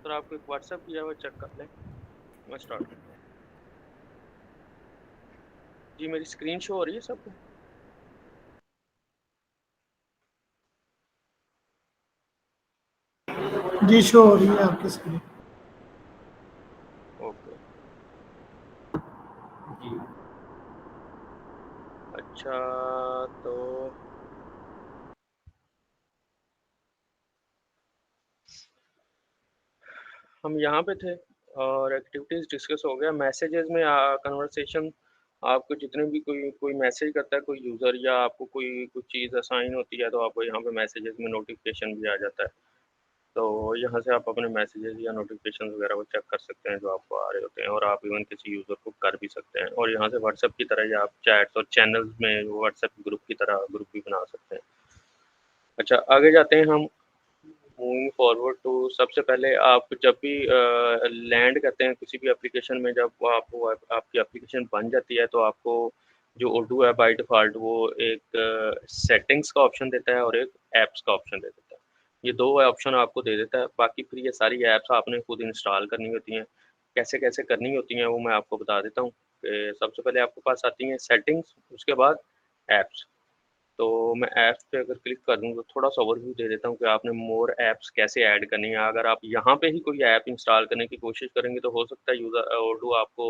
अगर आपको एक व्हाट्सएप किया हुआ चेक कर लें। मैं स्टार्ट करता हूँ। जी मेरी स्क्रीन शो हो रही है सबको? जी शो हो रही है आपकी स्क्रीन। ओके। अच्छा तो हम यहाँ पे थे और एक्टिविटीज़ डिस्कस हो गया। मैसेजेस में कन्वर्सेशन आपको जितने भी कोई मैसेज करता है कोई यूज़र या आपको कुछ चीज़ असाइन होती है तो आपको यहाँ पे मैसेजेस में नोटिफिकेशन भी आ जाता है। तो यहाँ से आप अपने मैसेजेस या नोटिफिकेशन वगैरह को चेक कर सकते हैं जो आपको आ रहे होते हैं और आप इवन किसी यूज़र को कर भी सकते हैं और यहाँ से व्हाट्सएप की तरह ही आप चैट्स और चैनल्स में व्हाट्सएप ग्रुप की तरह ग्रुप भी बना सकते हैं। अच्छा आगे जाते हैं हम। मूविंग फॉरवर्ड टू सबसे पहले आप जब भी लैंड करते हैं किसी भी एप्लीकेशन में, जब आपकी एप्लीकेशन बन जाती है तो आपको जो ओडू है बाय डिफ़ॉल्ट वो एक सेटिंग्स का ऑप्शन देता है और एक ऐप्स का ऑप्शन दे देता है। ये 2 ऑप्शन आपको दे देता है, बाकी फिर ये सारी ऐप्स आपने खुद इंस्टॉल करनी होती हैं। कैसे-कैसे करनी होती हैं वो मैं आपको बता देता हूँ कि सबसे पहले आपके पास आती हैं सेटिंग्स, उसके बाद ऐप्स। तो मैं ऐप्स पे अगर क्लिक कर दूँ तो थोड़ा-सा ओवरव्यू दे देता हूँ कि आपने मोर ऐप्स कैसे ऐड करनी है। अगर आप यहाँ पे ही कोई ऐप इंस्टॉल करने की कोशिश करेंगे तो हो सकता है यूज़र ओडू आपको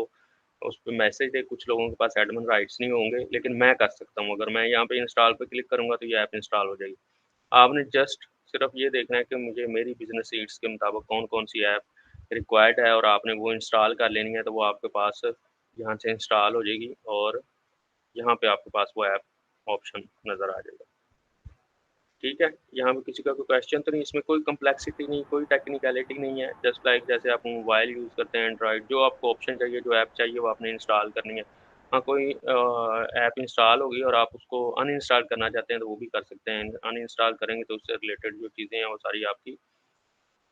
उस पे मैसेज दे, कुछ लोगों के पास एडमिन राइट्स नहीं होंगे, लेकिन मैं कर सकता हूँ। अगर मैं यहाँ पे इंस्टॉल पे क्लिक करूँगा तो ये ऐप इंस्टॉल हो जाएगी। आपने जस्ट सिर्फ ये देखना है कि मुझे मेरी बिज़नेस नीड्स के मुताबिक कौन-कौन सी ऐप रिक्वायर्ड है और आपने वो इंस्टॉल कर लेनी है, तो वो आपके पास यहाँ से इंस्टॉल हो जाएगी और यहाँ पे आपके पास वो ऐप ऑप्शन नज़र आ जाएगा। ठीक है? यहाँ पे किसी का कोई क्वेश्चन तो नहीं, इसमें कोई कम्प्लेक्सिटी नहीं, कोई टेक्निकैलिटी नहीं है, जस्ट लाइक जैसे आप मोबाइल यूज़ करते हैं एंड्रॉइड, जो आपको ऑप्शन चाहिए, जो ऐप चाहिए वो आपने इंस्टॉल करनी है। हाँ, कोई ऐप इंस्टॉल होगी और आप उसको अनइंस्टॉल करना चाहते हैं तो वो भी कर सकते हैं। अनइंस्टॉल करेंगे तो उससे रिलेटेड जो चीज़ें हैं वो सारी आपकी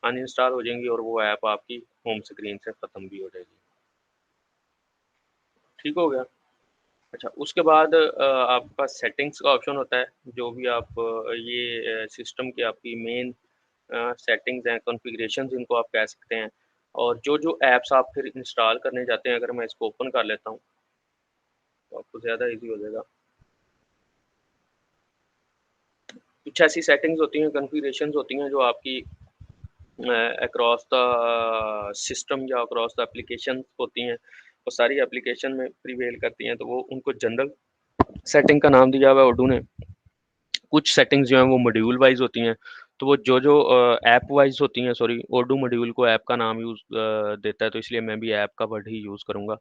अनइंस्टॉल हो जाएँगी और वो ऐप आपकी होम स्क्रीन से ख़त्म भी हो जाएगी। ठीक हो गया? अच्छा, उसके बाद आपके पास सेटिंग्स का ऑप्शन होता है, जो भी आप सिस्टम की आपकी मेन सेटिंग्स हैं, कॉन्फ़िगरेशंस इनको आप कह सकते हैं और जो-जो ऐप्स आप फिर इंस्टॉल करने जाते हैं, अगर मैं इसको ओपन कर लेता हूँ, तो आपको ज़्यादा ईज़ी हो जाएगा। कुछ ऐसी सेटिंग्स होती हैं, कॉन्फ़िगरेशंस होती हैं जो आपकी अक्रॉस द सिस्टम या अक्रॉस द एप्लीकेशंस होती हैं, वो सारी एप्लीकेशन में प्रिवेल करती हैं, तो वो उनको जनरल सेटिंग का नाम दिया हुआ है ओडू ने। कुछ सेटिंग्स जो हैं वो मॉड्यूल वाइज़ होती हैं, तो वो जो-जो ऐप वाइज़ होती हैं, सॉरी ओडू मॉड्यूल को ऐप का नाम देता है, तो इसलिए मैं भी ऐप का वर्ड ही यूज़ करूँगा।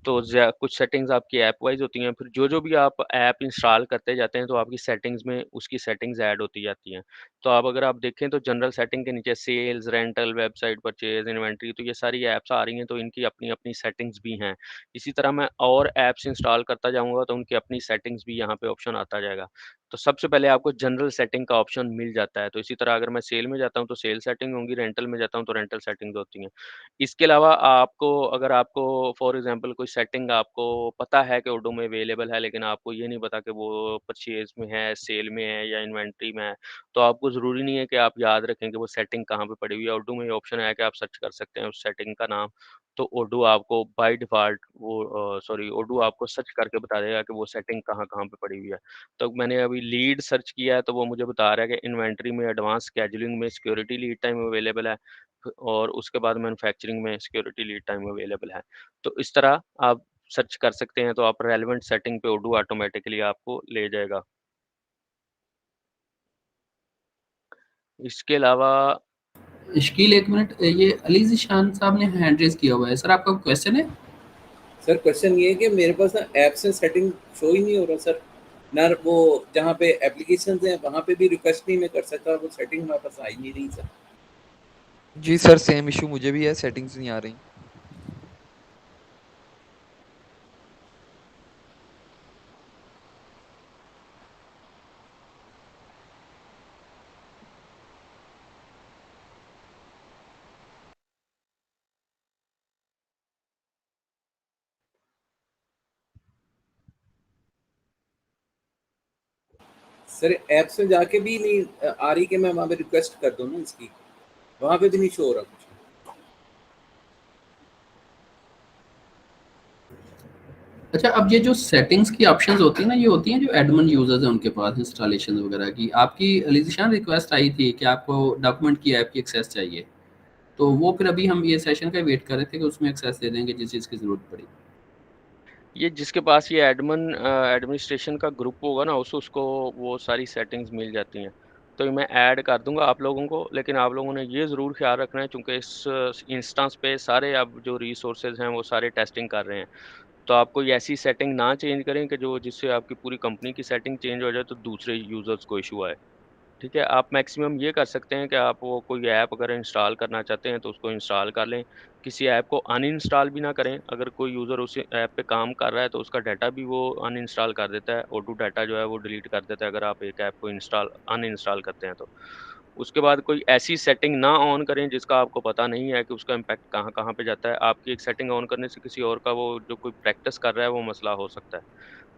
तो कुछ सेटिंग्स आपकी ऐप वाइज़ होती हैं, फिर जो-जो भी आप ऐप इंस्टॉल करते जाते हैं, तो आपकी सेटिंग्स में उसकी सेटिंग्स ऐड होती जाती हैं। तो अगर आप देखें तो जनरल सेटिंग के नीचे sales, rental, website purchase, inventory, तो ये सारी ऐप्स आ रही हैं, तो इनकी अपनी-अपनी सेटिंग्स भी हैं। इसी तरह मैं और ऐप्स इंस्टॉल करता जाऊँगा, तो उनकी अपनी सेटिंग्स भी यहाँ पे ऑप्शन आता जाएगा। तो सबसे पहले आपको जनरल सेटिंग का ऑप्शन मिल जाता है, तो इसी तरह अगर मैं सेल में जाता हूँ, तो सेल सेटिंग होंगी, रेंटल में जाता हूँ, तो रेंटल सेटिंग्स होती हैं। इसके अलावा अगर आपको फॉर एग्ज़ाम्पल कोई सेटिंग आपको पता है कि ओडो में अवेलेबल है, लेकिन आपको ये नहीं पता कि वो परचेज़ में है, सेल में है या इन्वेंटरी में है, तो आपको ज़रूरी नहीं है कि आप याद रखें कि वो सेटिंग कहाँ पे पड़ी हुई है। ओडो में ये ऑप्शन है कि आप सर्च कर सकते हैं उस सेटिंग का नाम, तो ओडो आपको बाय डिफ़ॉल्ट ओडो आपको सर्च करके बता देगा कि वो सेटिंग कहाँ-कहाँ पे पड़ी हुई है। तो मैंने अभी लीड सर्च किया है, तो वो मुझे बता रहा है कि इन्वेंटरी में एडवांस शेड्यूलिंग में सिक्योरिटी लीड टाइम अवेलेबल है और उसके बाद मैन्युफैक्चरिंग में सिक्योरिटी लीड टाइम अवेलेबल है। तो इस तरह आप सर्च कर सकते हैं, तो आप रेलेवेंट सेटिंग पे ओडू ऑटोमैटिकली आपको ले जाएगा। इसके अलावा इश्कील एक मिनट, ये अली ज़ीशान साहब ने हैंड रेज़ किया हुआ है। सर आपका क्वेश्चन है? सर क्वेश्चन ये है कि मेरे पास ना ऐप्स में सेटिंग शो ही नहीं हो रहा सर, ना वो जहाँ पे एप्लीकेशंस हैं वहाँ पे भी रिक्वेस्ट नहीं मैं कर सकता, वो सेटिंग हमारे पास आ ही नहीं रही सर। जी सर, सेम इशू मुझे भी है, सेटिंग्स नहीं आ रही। सर ऐप्स में जाके भी नहीं आ रही कि मैं वहाँ पे रिक्वेस्ट कर दूँ ना इसकी, वहाँ पे भी नहीं शो हो रहा कुछ। अच्छा, अब ये जो सेटिंग्स की ऑप्शंस होती है ना, ये होती हैं जो एडमिन यूजर्स हैं उनके पास इंस्टॉलेशन वगैरह की। आपकी अलीज़ान रिक्वेस्ट आई थी कि आपको डॉक्यूमेंट की ऐप की एक्सेस चाहिए, तो वो फिर अभी हम ये सेशन का वेट कर रहे थे कि उसमें एक्सेस दे देंगे जिस चीज़ की ज़रूरत पड़ी। ये जिसके पास ये एडमिनिस्ट्रेशन का ग्रुप होगा ना उसको वो सारी सेटिंग्स मिल जाती हैं। तो ये मैं ऐड कर दूँगा आप लोगों को, लेकिन आप लोगों ने ये ज़रूर ख़्याल रखना है चूँकि इस इंस्टेंस पे सारे अब जो रिसोर्सेज़ हैं वो सारे टेस्टिंग कर रहे हैं। तो आप कोई ऐसी सेटिंग ना चेंज करें कि जो जिससे आपकी पूरी कंपनी की सेटिंग चेंज हो जाए तो दूसरे यूज़र्स को इश्यू आए। ठीक है, आप मैक्सिमम ये कर सकते हैं कि आप वो कोई ऐप अगर इंस्टॉल करना चाहते हैं तो उसको इंस्टॉल कर लें। किसी ऐप को अनइंस्टॉल भी ना करें। अगर कोई यूज़र उस ऐप पे काम कर रहा है तो उसका डाटा भी वो अनइंस्टॉल कर देता है, ऑटो डाटा जो है वो डिलीट कर देता है अगर आप एक ऐप को अनइंस्टॉल करते हैं तो। उसके बाद कोई ऐसी सेटिंग ना ऑन करें जिसका आपको पता नहीं है कि उसका इम्पैक्ट कहाँ-कहाँ पे जाता है। आपकी एक सेटिंग ऑन करने से किसी और का वो जो कोई प्रैक्टिस कर रहा है वो मसला हो सकता है।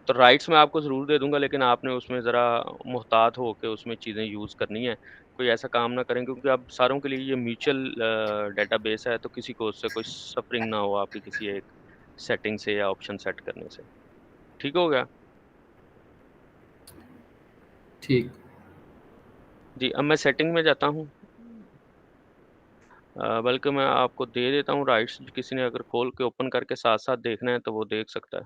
तो राइट्स मैं आपको ज़रूर दे दूँगा लेकिन आपने उसमें ज़रा मुहतात होके उसमें चीज़ें यूज़ करनी है। कोई ऐसा काम ना करें क्योंकि अब सारों के लिए ये म्यूचुअल डेटाबेस है तो किसी को उससे कोई सफ़रिंग ना हो आपकी किसी एक सेटिंग से या ऑप्शन सेट करने से। ठीक हो गया? ठीक। जी, अब मैं सेटिंग में जाता हूँ। बल्कि मैं आपको दे देता हूँ राइट्स किसी ने अगर खोल के ओपन करके साथ-साथ देखना है तो वो देख सकता है।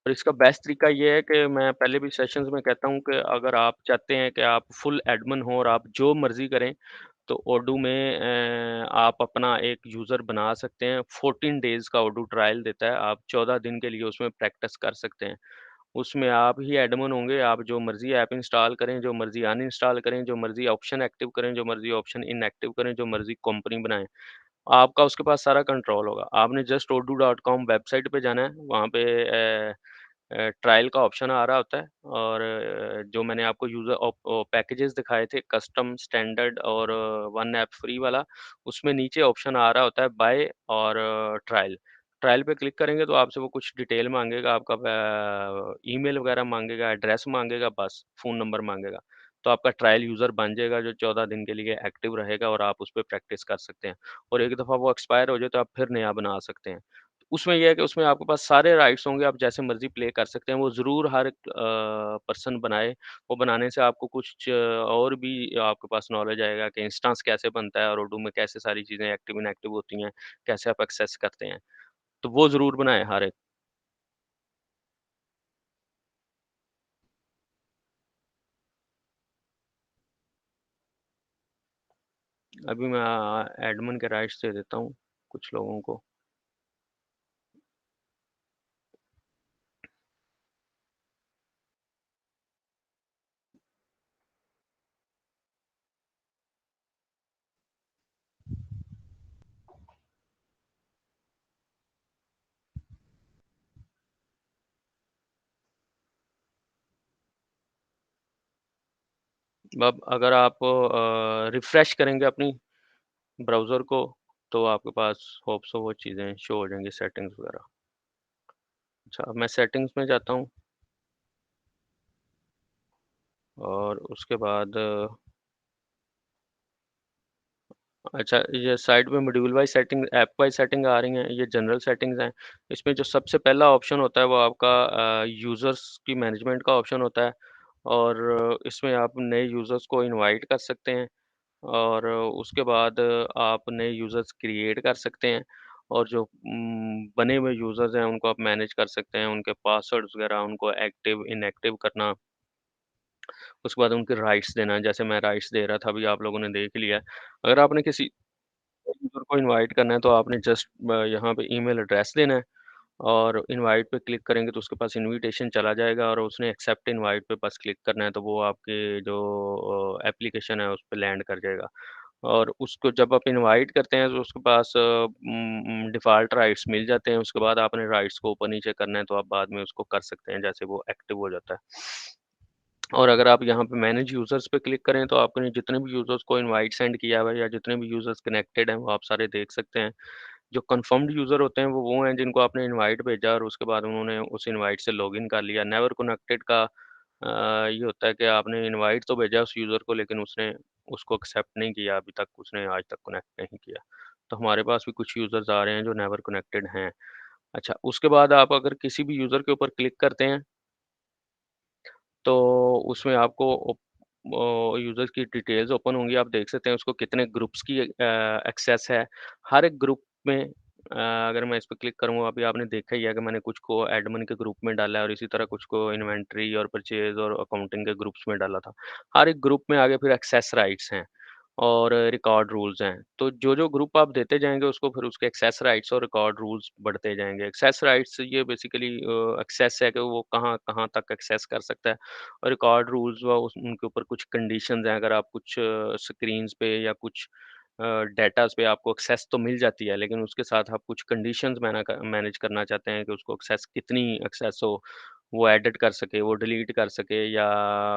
और इसका बेस्ट तरीका ये है कि मैं पहले भी सेशंस में कहता हूँ कि अगर आप चाहते हैं कि आप फुल एडमिन हो और आप जो मर्ज़ी करें, तो ओडू में आप अपना एक यूज़र बना सकते हैं। 14 डेज़ का ओडू ट्रायल देता है। आप 14 दिन के लिए उसमें प्रैक्टिस कर सकते हैं। उसमें आप ही एडमिन होंगे, आप जो मर्ज़ी ऐप इंस्टॉल करें, जो मर्ज़ी अनइंस्टॉल करें, जो मर्ज़ी ऑप्शन एक्टिव करें, जो मर्ज़ी ऑप्शन इनएक्टिव करें, जो मर्ज़ी कंपनी बनाएँ। आपका उसके पास सारा कंट्रोल होगा। आपने जस्ट odoo.com वेबसाइट पे जाना है, वहाँ पे ट्रायल का ऑप्शन आ रहा होता है और जो मैंने आपको यूज़र पैकेजेज़ दिखाए थे कस्टम, स्टैंडर्ड और वन ऐप फ्री वाला, उसमें नीचे ऑप्शन आ रहा होता है बाय और ट्रायल। ट्रायल पे क्लिक करेंगे तो आपसे वो कुछ डिटेल माँगेगा, आपका ईमेल वगैरह माँगेगा, एड्रेस माँगेगा बस, फ़ोन नंबर माँगेगा। तो आपका ट्रायल यूज़र बन जाएगा जो 14 दिन के लिए एक्टिव रहेगा और आप उसपे प्रैक्टिस कर सकते हैं। और एक दफ़ा वो एक्सपायर हो जाए तो आप फिर नया बना सकते हैं। उसमें ये है कि उसमें आपके पास सारे राइट्स होंगे, आप जैसे मर्ज़ी प्ले कर सकते हैं। वो ज़रूर हर एक पर्सन बनाए। वो बनाने से आपको कुछ और भी आपके पास नॉलेज आएगा कि इंस्टेंस कैसे बनता है और ओडू में कैसे सारी चीज़ें एक्टिव इनएक्टिव होती हैं, कैसे आप एक्सेस करते हैं। तो वो ज़रूर बनाएँ हर एक। अभी मैं एडमिन के राइट्स दे देता हूँ कुछ लोगों को। अब अगर आप रिफ्रेश करेंगे अपनी ब्राउज़र को, तो आपके पास होप सो वो चीज़ें शो हो जाएँगी सेटिंग्स वगैरह। अच्छा, अब मैं सेटिंग्स में जाता हूँ और उसके बाद अच्छा, ये साइड में module wise setting, app wise setting आ रही हैं, ये जनरल सेटिंग्स हैं। इसमें जो सबसे पहला ऑप्शन होता है वो आपका यूज़र्स की मैनेजमेंट का ऑप्शन होता है और इसमें आप नए यूज़र्स को इनवाइट कर सकते हैं और उसके बाद आप नए यूज़र्स क्रिएट कर सकते हैं और जो बने हुए यूज़र्स हैं उनको आप मैनेज कर सकते हैं, उनके पासवर्ड्स वगैरह उनको एक्टिव, इनएक्टिव करना, उसके बाद उनके राइट्स देना, जैसे मैं राइट्स दे रहा था अभी आप लोगों ने देख लिया है। अगर आपने किसी यूज़र को इनवाइट करना है तो आपने जस्ट यहाँ पे ईमेल एड्रेस देना है और इनवाइट पे क्लिक करेंगे तो उसके पास इनविटेशन चला जाएगा और उसने एक्सेप्ट इनवाइट पे बस क्लिक करना है तो वो आपके जो एप्लीकेशन है उस पे लैंड कर जाएगा। और उसको जब आप इनवाइट करते हैं तो उसके पास डिफ़ॉल्ट राइट्स मिल जाते हैं, उसके बाद आपने राइट्स को ऊपर-नीचे करना है तो आप बाद में उसको कर सकते हैं जैसे वो एक्टिव हो जाता है। और अगर आप यहाँ पे मैनेज यूज़र्स पे क्लिक करें तो आपने जितने भी यूज़र्स को इनवाइट सेंड किया हुआ है या जितने भी यूज़र्स कनेक्टेड हैं वो आप सारे देख सकते हैं। जो कन्फर्म्ड यूज़र होते हैं वो हैं जिनको आपने इनवाइट भेजा और उसके बाद उन्होंने उस इनवाइट से लॉगिन कर लिया। नेवर कनेक्टेड का ये होता है कि आपने इनवाइट तो भेजा उस यूज़र को लेकिन उसने उसको एक्सेप्ट नहीं किया अभी तक, उसने आज तक कनेक्ट नहीं किया। तो हमारे पास भी कुछ यूज़र्स आ रहे हैं जो नेवर कनेक्टेड हैं। अच्छा, उसके बाद आप अगर किसी भी यूज़र के ऊपर क्लिक करते हैं, तो उसमें आपको यूज़र की डिटेल्स ओपन होंगी, आप देख सकते हैं उसको कितने ग्रुप्स की एक्सेस है। हर एक ग्रुप में अगर मैं इस पे क्लिक करूँगा, अभी आपने देखा ही है कि मैंने कुछ को एडमिन के ग्रुप में डाला है और इसी तरह कुछ को इन्वेंटरी और परचेज़ और अकाउंटिंग के ग्रुप्स में डाला था। हर एक ग्रुप में आगे फिर एक्सेस राइट्स हैं और रिकॉर्ड रूल्स हैं। तो जो-जो ग्रुप आप देते जाएँगे उसको फिर उसके एक्सेस राइट्स और रिकॉर्ड रूल्स बढ़ते जाएँगे। एक्सेस राइट्स ये बेसिकली एक्सेस है कि वो कहाँ-कहाँ तक एक्सेस कर सकता है और रिकॉर्ड रूल्स व उस उनके ऊपर कुछ कंडीशंस हैं। अगर आप कुछ स्क्रीन्स पे या कुछ डेटाज़ पे आपको एक्सेस तो मिल जाती है, लेकिन उसके साथ आप कुछ कंडीशंस मैनेज करना चाहते हैं कि उसको एक्सेस कितनी एक्सेस हो, वो एडिट कर सके, वो डिलीट कर सके या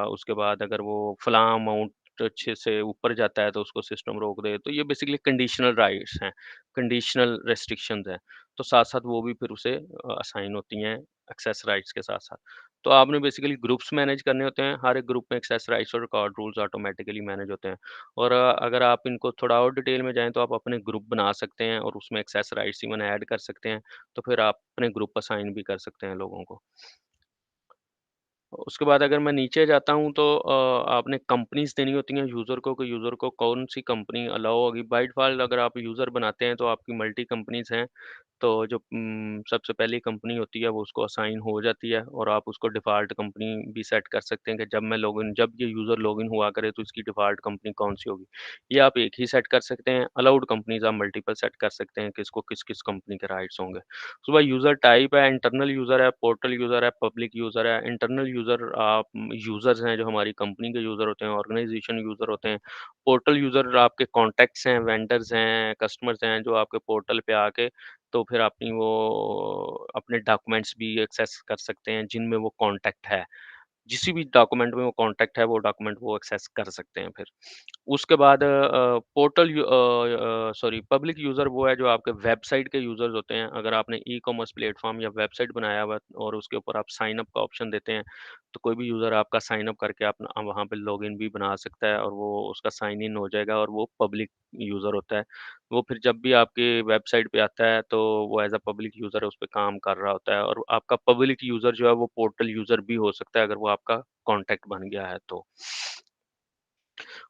उसके बाद अगर वो फलाँ अमाउंट अच्छे से ऊपर जाता है तो उसको सिस्टम रोक दे। तो ये बेसिकली कंडीशनल राइट्स हैं, कंडीशनल रिस्ट्रिक्शंस हैं। तो साथ-साथ वो भी फिर उसे असाइन होती हैं एक्सेस राइट्स के साथ-साथ। तो आपने बेसिकली ग्रुप्स मैनेज करने होते हैं, हर एक ग्रुप में एक्सेस राइट्स और रिकॉर्ड रूल्स ऑटोमैटिकली मैनेज होते हैं। और अगर आप इनको थोड़ा और डिटेल में जाएँ तो आप अपने ग्रुप बना सकते हैं और उसमें एक्सेस राइट्स इवन ऐड कर सकते हैं। तो फिर आप अपने ग्रुप असाइन भी कर सकते हैं लोगों को। उसके बाद अगर मैं नीचे जाता हूँ तो आपने कंपनीज़ देनी होती हैं यूज़र को कि यूज़र को कौन-सी कंपनी अलाउ होगी। बाय डिफ़ॉल्ट अगर आप यूज़र बनाते हैं तो आपकी मल्टी कंपनीज़ हैं। तो जो सबसे पहली कंपनी होती है वो उसको असाइन हो जाती है और आप उसको डिफ़ॉल्ट कंपनी भी सेट कर सकते हैं कि जब ये यूज़र लॉगिन हुआ करे तो इसकी डिफ़ॉल्ट कंपनी कौन-सी होगी। ये आप एक ही सेट कर सकते हैं। अलाउड कंपनीज़ आप मल्टीपल सेट कर सकते हैं कि इसको किस-किस कंपनी के राइट्स होंगे। उसके बाद यूज़र टाइप है, इंटरनल यूज़र है, पोर्टल यूज़र है, पब्लिक यूज़र है। इंटरनल यूज़र आप यूज़र्स हैं जो हमारी कंपनी के यूज़र होते हैं, ऑर्गेनाइज़ेशन यूज़र होते हैं। पोर्टल यूज़र आपके कॉन्टैक्ट्स हैं, वेंडर्स हैं, कस्टमर्स हैं जो आपके पोर्टल पे आके तो फिर अपनी वो अपने डॉक्यूमेंट्स भी एक्सेस कर सकते हैं जिनमें वो कॉन्टैक्ट है। जिस भी डॉक्यूमेंट में वो कॉन्टैक्ट है, वो डॉक्यूमेंट वो एक्सेस कर सकते हैं फिर। उसके बाद सॉरी पब्लिक यूज़र वो है जो आपके वेबसाइट के यूज़र्स होते हैं। अगर आपने ई-कॉमर्स प्लेटफ़ॉर्म या वेबसाइट बनाया हुआ है और उसके ऊपर आप साइन अप का ऑप्शन देते हैं, तो कोई भी यूज़र आपका साइन अप करके अपना वहाँ पे लॉगिन भी बना सकता है और वो उसका साइन इन हो जाएगा और वो पब्लिक यूज़र होता है। वो फिर जब भी आपकी वेबसाइट पे आता है, तो वो एज़ अ पब्लिक यूज़र उस पे काम कर रहा होता है और आपका पब्लिक यूज़र जो है वो पोर्टल यूज़र भी हो सकता है अगर वो आपका कॉन्टैक्ट बन गया है तो।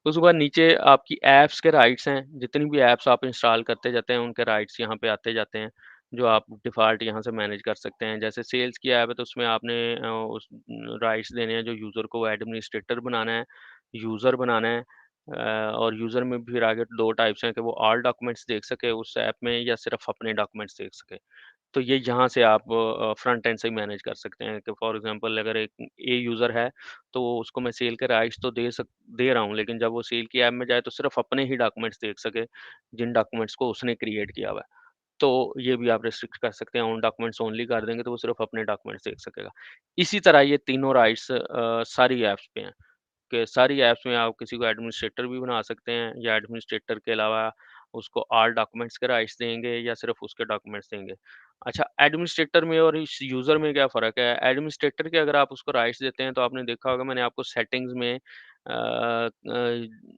उसके बाद नीचे आपकी ऐप्स के राइट्स हैं, जितनी भी ऐप्स आप इंस्टॉल करते जाते हैं, उनके राइट्स यहाँ पे आते जाते हैं, जो आप डिफ़ॉल्ट यहाँ से मैनेज कर सकते हैं। जैसे सेल्स की ऐप है, तो उसमें आपने उस राइट्स देने हैं, जो यूज़र को एडमिनिस्ट्रेटर बनाना है, यूज़र बनाना है और यूज़र में भी फिर आगे 2 टाइप्स हैं कि वो ऑल डॉक्यूमेंट्स देख सके उस ऐप में या सिर्फ़ अपने डॉक्यूमेंट्स देख सके। तो ये यहाँ से आप फ्रंट एंड से ही मैनेज कर सकते हैं कि फॉर एग्ज़ाम्पल अगर एक ए यूज़र है, तो उसको मैं सेल के राइट्स तो दे रहा हूँ, लेकिन जब वो सेल की ऐप में जाए तो सिर्फ़ अपने ही डॉक्यूमेंट्स देख सके, जिन डॉक्यूमेंट्स को उसने क्रिएट किया हुआ है। तो ये भी आप रिस्ट्रिक्ट कर सकते हैं, ओन डॉक्यूमेंट्स ओनली कर देंगे तो वो सिर्फ़ अपने डॉक्यूमेंट्स देख सकेगा। इसी तरह ये तीनों राइट्स सारी ऐप्स पे हैं। कि सारी ऐप्स में आप किसी को एडमिनिस्ट्रेटर भी बना सकते हैं या एडमिनिस्ट्रेटर के अलावा उसको ऑल डॉक्यूमेंट्स के राइट्स देंगे या सिर्फ उसके डॉक्यूमेंट्स देंगे। अच्छा एडमिनिस्ट्रेटर में और इस यूज़र में क्या फ़र्क है? एडमिनिस्ट्रेटर के अगर आप उसको राइट्स देते हैं तो आपने देखा होगा मैंने आपको सेटिंग्स में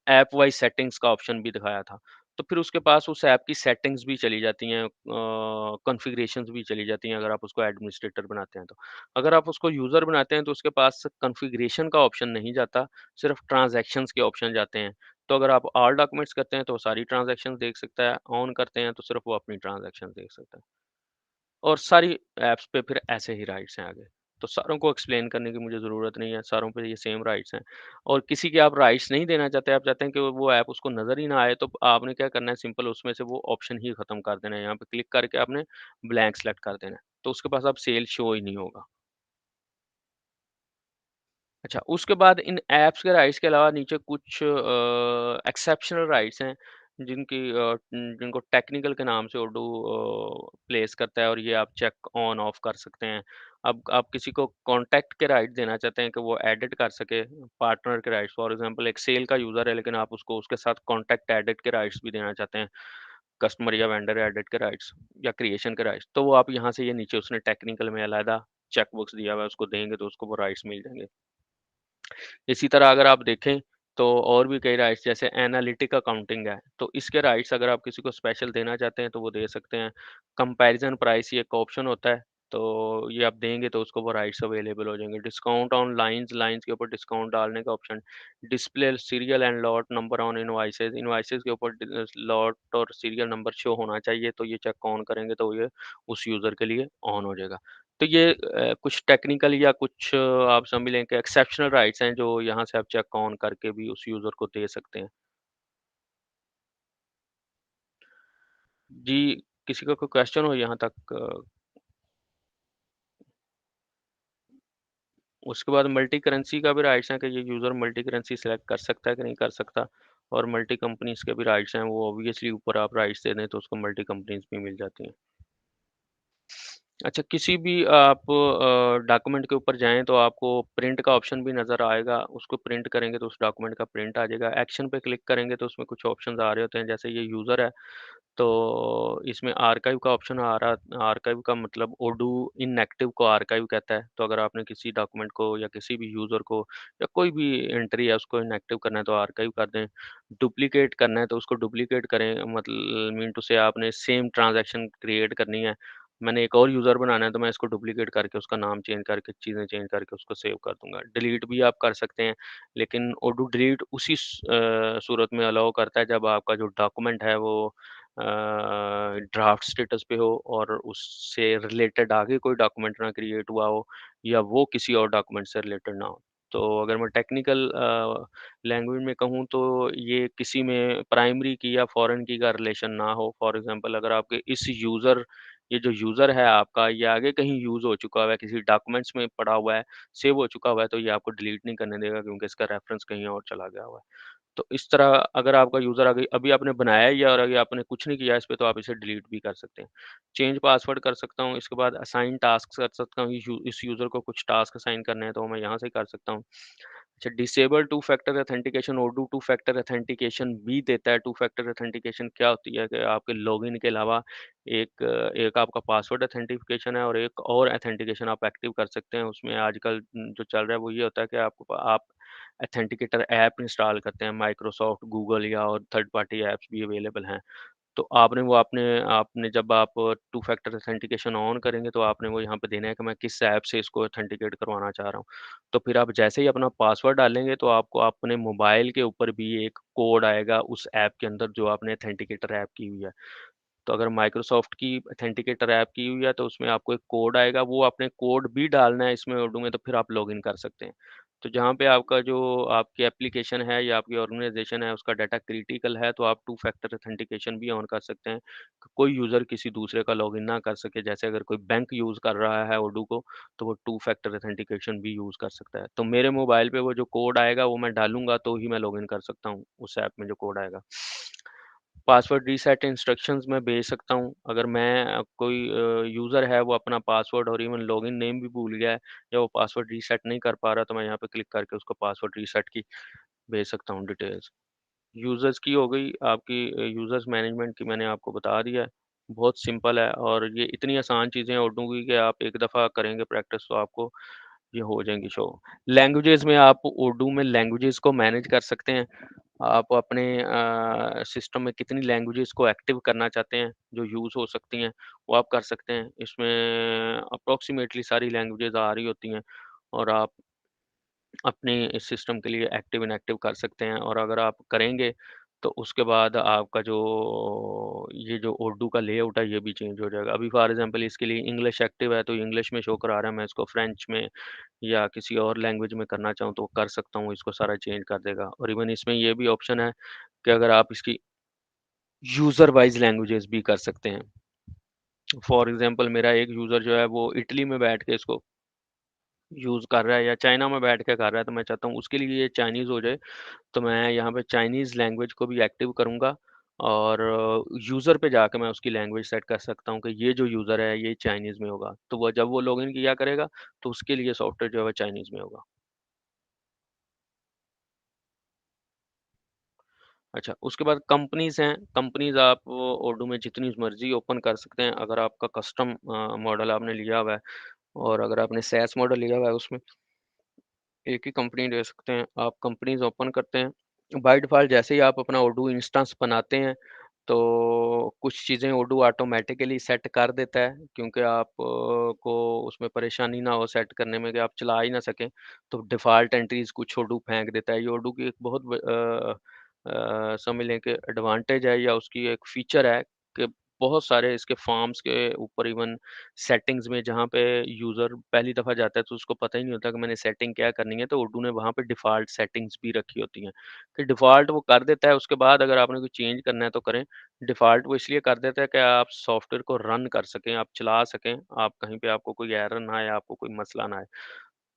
ऐप वाइज़ सेटिंग्स का ऑप्शन भी दिखाया था। तो फिर उसके पास उस ऐप की सेटिंग्स भी चली जाती हैं कॉन्फ़िगरेशंस भी चली जाती हैं अगर आप उसको एडमिनिस्ट्रेटर बनाते हैं तो। अगर आप उसको यूज़र बनाते हैं तो उसके पास कॉन्फ़िगरेशन का ऑप्शन नहीं जाता, सिर्फ़ ट्रांज़ैक्शंस के ऑप्शन जाते हैं। तो अगर आप ऑल डॉक्यूमेंट्स करते हैं तो वो सारी ट्रांज़ैक्शंस देख सकता है, ऑन करते हैं तो सिर्फ़ वो अपनी ट्रांज़ैक्शंस देख सकता है। और सारी ऐप्स पे फिर ऐसे ही राइट्स हैं आगे। तो सारों को एक्सप्लेन करने की मुझे ज़रूरत नहीं है, सारों पे ये सेम राइट्स हैं। और किसी के आप राइट्स नहीं देना चाहते, आप चाहते हैं कि वो ऐप उसको नज़र ही ना आए, तो आपने क्या करना है सिंपल उसमें से वो ऑप्शन ही ख़त्म कर देना है। यहाँ पे क्लिक करके आपने ब्लैंक सेलेक्ट कर देना है। तो उसके पास अब सेल शो ही नहीं होगा। अच्छा, उसके बाद इन ऐप्स के राइट्स के अलावा नीचे कुछ एक्सेप्शनल राइट्स हैं, जिनको टेक्निकल के नाम से उर्दू प्लेस करता है और ये आप चेक ऑन ऑफ कर सकते हैं। अब आप किसी को कॉन्टैक्ट के राइट देना चाहते हैं कि वो एडिट कर सके, पार्टनर के राइट्स फॉर एग्ज़ाम्पल एक सेल का यूज़र है लेकिन आप उसको उसके साथ कॉन्टैक्ट एडिट के राइट्स भी देना चाहते हैं, कस्टमर या वेंडर एडिट के राइट्स या क्रिएशन के राइट्स, तो वो आप यहाँ से ये नीचे उसने टेक्निकल में अलहदा चेक बॉक्स दिया हुआ है, उसको देंगे तो उसको वो राइट्स मिल जाएँगे। इसी तरह अगर आप देखें तो और भी कई राइट्स जैसे एनालिटिक अकाउंटिंग है, तो इसके राइट्स अगर आप किसी को स्पेशल देना चाहते हैं तो वो दे सकते हैं। कंपैरिज़न प्राइस ये एक ऑप्शन होता है, तो ये आप देंगे तो उसको वो राइट्स अवेलेबल हो जाएँगे। डिस्काउंट ऑन लाइन्स, लाइन्स के ऊपर डिस्काउंट डालने का option. Display serial and lot number on invoices, invoices के ऊपर लॉट और सीरियल नंबर शो होना चाहिए, तो ये चेक ऑन करेंगे तो ये उस यूज़र के लिए ऑन हो जाएगा। तो ये कुछ टेक्निकल या कुछ आप समझ लें कि एक्सेप्शनल राइट्स हैं जो यहाँ से आप चेक ऑन करके भी उस यूज़र को दे सकते हैं। जी, किसी का कोई क्वेश्चन हो यहाँ तक? उसके बाद मल्टी करेंसी का भी राइट्स हैं कि ये यूज़र मल्टी करेंसी सेलेक्ट कर सकता है कि नहीं कर सकता, और मल्टी कंपनीज़ के भी राइट्स हैं, वो ऑब्वियसली ऊपर आप राइट्स दे दें तो उसको मल्टी कंपनीज़ भी मिल जाती हैं। अच्छा, किसी भी आप डॉक्यूमेंट के ऊपर जाएँ तो आपको प्रिंट का ऑप्शन भी नज़र आएगा, उसको प्रिंट करेंगे तो उस डॉक्यूमेंट का प्रिंट आ जाएगा। एक्शन पे क्लिक करेंगे तो उसमें कुछ ऑप्शंस आ रहे होते हैं, जैसे ये यूज़र है, तो इसमें आर्काइव का ऑप्शन आ रहा। आर्काइव का मतलब ओडू इनएक्टिव को आर्काइव कहता है, तो अगर आपने किसी डॉक्यूमेंट को या किसी भी यूज़र को या कोई भी एंट्री है उसको इनएक्टिव करना है तो आर्काइव कर दें। डुप्लिकेट करना है तो उसको डुप्लिकेट करें, मतलब मीन टू से आपने सेम ट्रांज़ैक्शन क्रिएट करनी है। मैंने एक और यूज़र बनाना है तो मैं इसको डुप्लिकेट करके उसका नाम चेंज करके, चीज़ें चेंज करके उसको सेव कर दूँगा। डिलीट भी आप कर सकते हैं, लेकिन ऑटो डिलीट उसी सूरत में अलाउ करता है जब आपका जो डॉक्यूमेंट है वो ड्राफ्ट स्टेटस पे हो और उससे रिलेटेड आगे कोई डॉक्यूमेंट ना क्रिएट हुआ हो या वो किसी और डॉक्यूमेंट से रिलेटेड ना हो। तो अगर मैं टेक्निकल लैंग्वेज में कहूँ तो ये किसी में प्राइमरी की या फॉरेन की का रिलेशन ना हो। फॉर एग्ज़ाम्पल अगर आपके इस यूज़र ये जो यूज़र है आपका, ये आगे कहीं यूज़ हो चुका हुआ है, किसी डॉक्यूमेंट्स में पड़ा हुआ है, सेव हो चुका हुआ है, तो ये आपको डिलीट नहीं करने देगा क्योंकि इसका रेफ़रेंस कहीं और चला गया हुआ है। तो इस तरह अगर आपका यूज़र अभी अभी आपने बनाया ही है और अभी आपने कुछ नहीं किया इस पे, तो आप इसे डिलीट भी कर सकते हैं। चेंज पासवर्ड कर सकता हूँ, इसके बाद असाइन टास्क कर सकता हूँ, इस यूज़र को कुछ टास्क असाइन करने हैं, तो मैं यहाँ से कर सकता हूँ। अच्छा, disable two factor authentication, Odoo two factor authentication भी देता है। टू फैक्टर ऑथेंटिकेशन क्या होती है कि आपके लॉगिन के अलावा एक एक आपका पासवर्ड ऑथेंटिफिकेशन है और एक और ऑथेंटिकेशन आप एक्टिव कर सकते हैं। उसमें आजकल जो चल रहा है वो ये होता है कि आपको आप ऑथेंटिकेटर ऐप इंस्टॉल करते हैं, माइक्रोसॉफ्ट, गूगल या और थर्ड पार्टी ऐप्स भी अवेलेबल हैं। तो आपने वो आपने आपने जब आप टू फैक्टर ऑथेंटिकेशन ऑन करेंगे तो आपने वो यहाँ पे देना है कि मैं किस ऐप से इसको ऑथेंटिकेट करवाना चाह रहा हूँ। तो फिर आप जैसे ही अपना पासवर्ड डालेंगे तो आपको अपने मोबाइल के ऊपर भी एक कोड आएगा उस ऐप के अंदर जो आपने ऑथेंटिकेटर ऐप की हुई है। तो अगर माइक्रोसॉफ्ट की ऑथेंटिकेटर ऐप की हुई है तो उसमें आपको एक कोड आएगा, वो आपने कोड भी डालना है इसमें ओडू में, तो फिर आप लॉगिन कर सकते हैं। तो जहाँ पे आपका जो आपकी एप्लीकेशन है या आपकी ऑर्गेनाइज़ेशन है उसका डाटा क्रिटिकल है तो आप टू फैक्टर ऑथेंटिकेशन भी ऑन कर सकते हैं। कि कोई यूज़र किसी दूसरे का लॉगिन ना कर सके, जैसे अगर कोई बैंक यूज़ कर रहा है ओडू को तो वो टू फैक्टर ऑथेंटिकेशन भी यूज़ कर सकता है। तो मेरे मोबाइल पे वो जो कोड आएगा वो मैं डालूँगा तो ही मैं लॉगिन कर सकता हूँ उस ऐप में जो कोड आएगा। पासवर्ड रीसेट इंस्ट्रक्शंस मैं भेज सकता हूँ। अगर मैं कोई यूज़र है वो अपना पासवर्ड और इवन लॉगिन नेम भी भूल गया है या वो पासवर्ड रीसेट नहीं कर पा रहा, तो मैं यहाँ पे क्लिक करके उसको पासवर्ड रीसेट की भेज सकता हूँ डिटेल्स। यूज़र्स की हो गई, आपकी यूज़र्स मैनेजमेंट की मैंने आपको बता दिया है। बहुत सिंपल है और ये इतनी आसान चीज़ें हैं उर्दू की कि आप एक दफ़ा करेंगे प्रैक्टिस तो आपको ये हो जाएँगी शो। लैंग्वेजेज़ में आप उर्दू में लैंग्वेजेज़ को मैनेज कर सकते हैं। आप अपने सिस्टम में कितनी लैंग्वेजेज़ को एक्टिव करना चाहते हैं, जो यूज़ हो सकती हैं, वो आप कर सकते हैं। इसमें अप्रॉक्सिमेटली सारी लैंग्वेजेज़ आ रही होती हैं और आप अपने इस सिस्टम के लिए एक्टिव इनएक्टिव कर सकते हैं और अगर आप करेंगे, तो उसके बाद आपका जो ये जो उर्दू का लेआउट है, ये भी चेंज हो जाएगा। अभी फॉर एग्ज़ाम्पल इसके लिए इंग्लिश एक्टिव है, तो इंग्लिश में शो करा रहा है, मैं इसको फ्रेंच में या किसी और लैंग्वेज में करना चाहूँ तो कर सकता हूँ, इसको सारा चेंज कर देगा और इवन इसमें ये भी ऑप्शन है कि अगर आप इसकी यूज़र वाइज़ लैंग्वेजेज़ भी कर सकते हैं। फॉर एग्ज़ाम्पल मेरा एक यूज़र जो है वो इटली में बैठ के इसको यूज़ कर रहा है या चाइना में बैठ के कर रहा है, तो मैं चाहता हूँ उसके लिए ये चाइनीज़ हो जाए, तो मैं यहाँ पे चाइनीज़ लैंग्वेज को भी एक्टिव करूँगा और यूज़र पे जाके मैं उसकी लैंग्वेज सेट कर सकता हूँ कि ये जो यूज़र है, ये चाइनीज़ में होगा। तो वो जब वो लॉगिन किया करेगा, तो उसके लिए सॉफ्टवेयर जो है वो चाइनीज़ में होगा। अच्छा, उसके बाद कंपनीज़ हैं, कंपनीज़ आप ओडू में जितनी मर्ज़ी ओपन कर सकते हैं। अगर आपका कस्टम मॉडल आपने लिया हुआ है और अगर आपने सैस मॉडल लिया हुआ है, उसमें एक ही कंपनी ले सकते हैं। आप कंपनीज़ ओपन करते हैं, बाय डिफ़ॉल्ट जैसे ही आप अपना ओडू इंस्टेंस बनाते हैं, तो कुछ चीज़ें ओडू ऑटोमैटिकली सेट कर देता है, क्योंकि आप को उसमें परेशानी ना हो सेट करने में कि आप चला ही ना सकें, तो डिफ़ॉल्ट एंट्रीज़ कुछ ओडू फेंक देता है। ये ओडू की एक बहुत समझ लें कि एडवांटेज है या उसकी एक फ़ीचर है कि बहुत सारे इसके फॉर्म्स के ऊपर इवन सेटिंग्स में जहाँ पे यूज़र पहली दफ़ा जाता है तो उसको पता ही नहीं होता कि मैंने सेटिंग क्या करनी है, तो ओडू ने वहाँ पे डिफ़ॉल्ट सेटिंग्स भी रखी होती हैं। कि डिफ़ॉल्ट वो कर देता है, उसके बाद अगर आपने कोई चेंज करना है तो करें। डिफ़ॉल्ट वो इसलिए कर देता है कि आप सॉफ्टवेयर को रन कर सकें, आप चला सकें, आप कहीं पे आपको कोई एरर ना आए, आपको कोई मसला ना आए।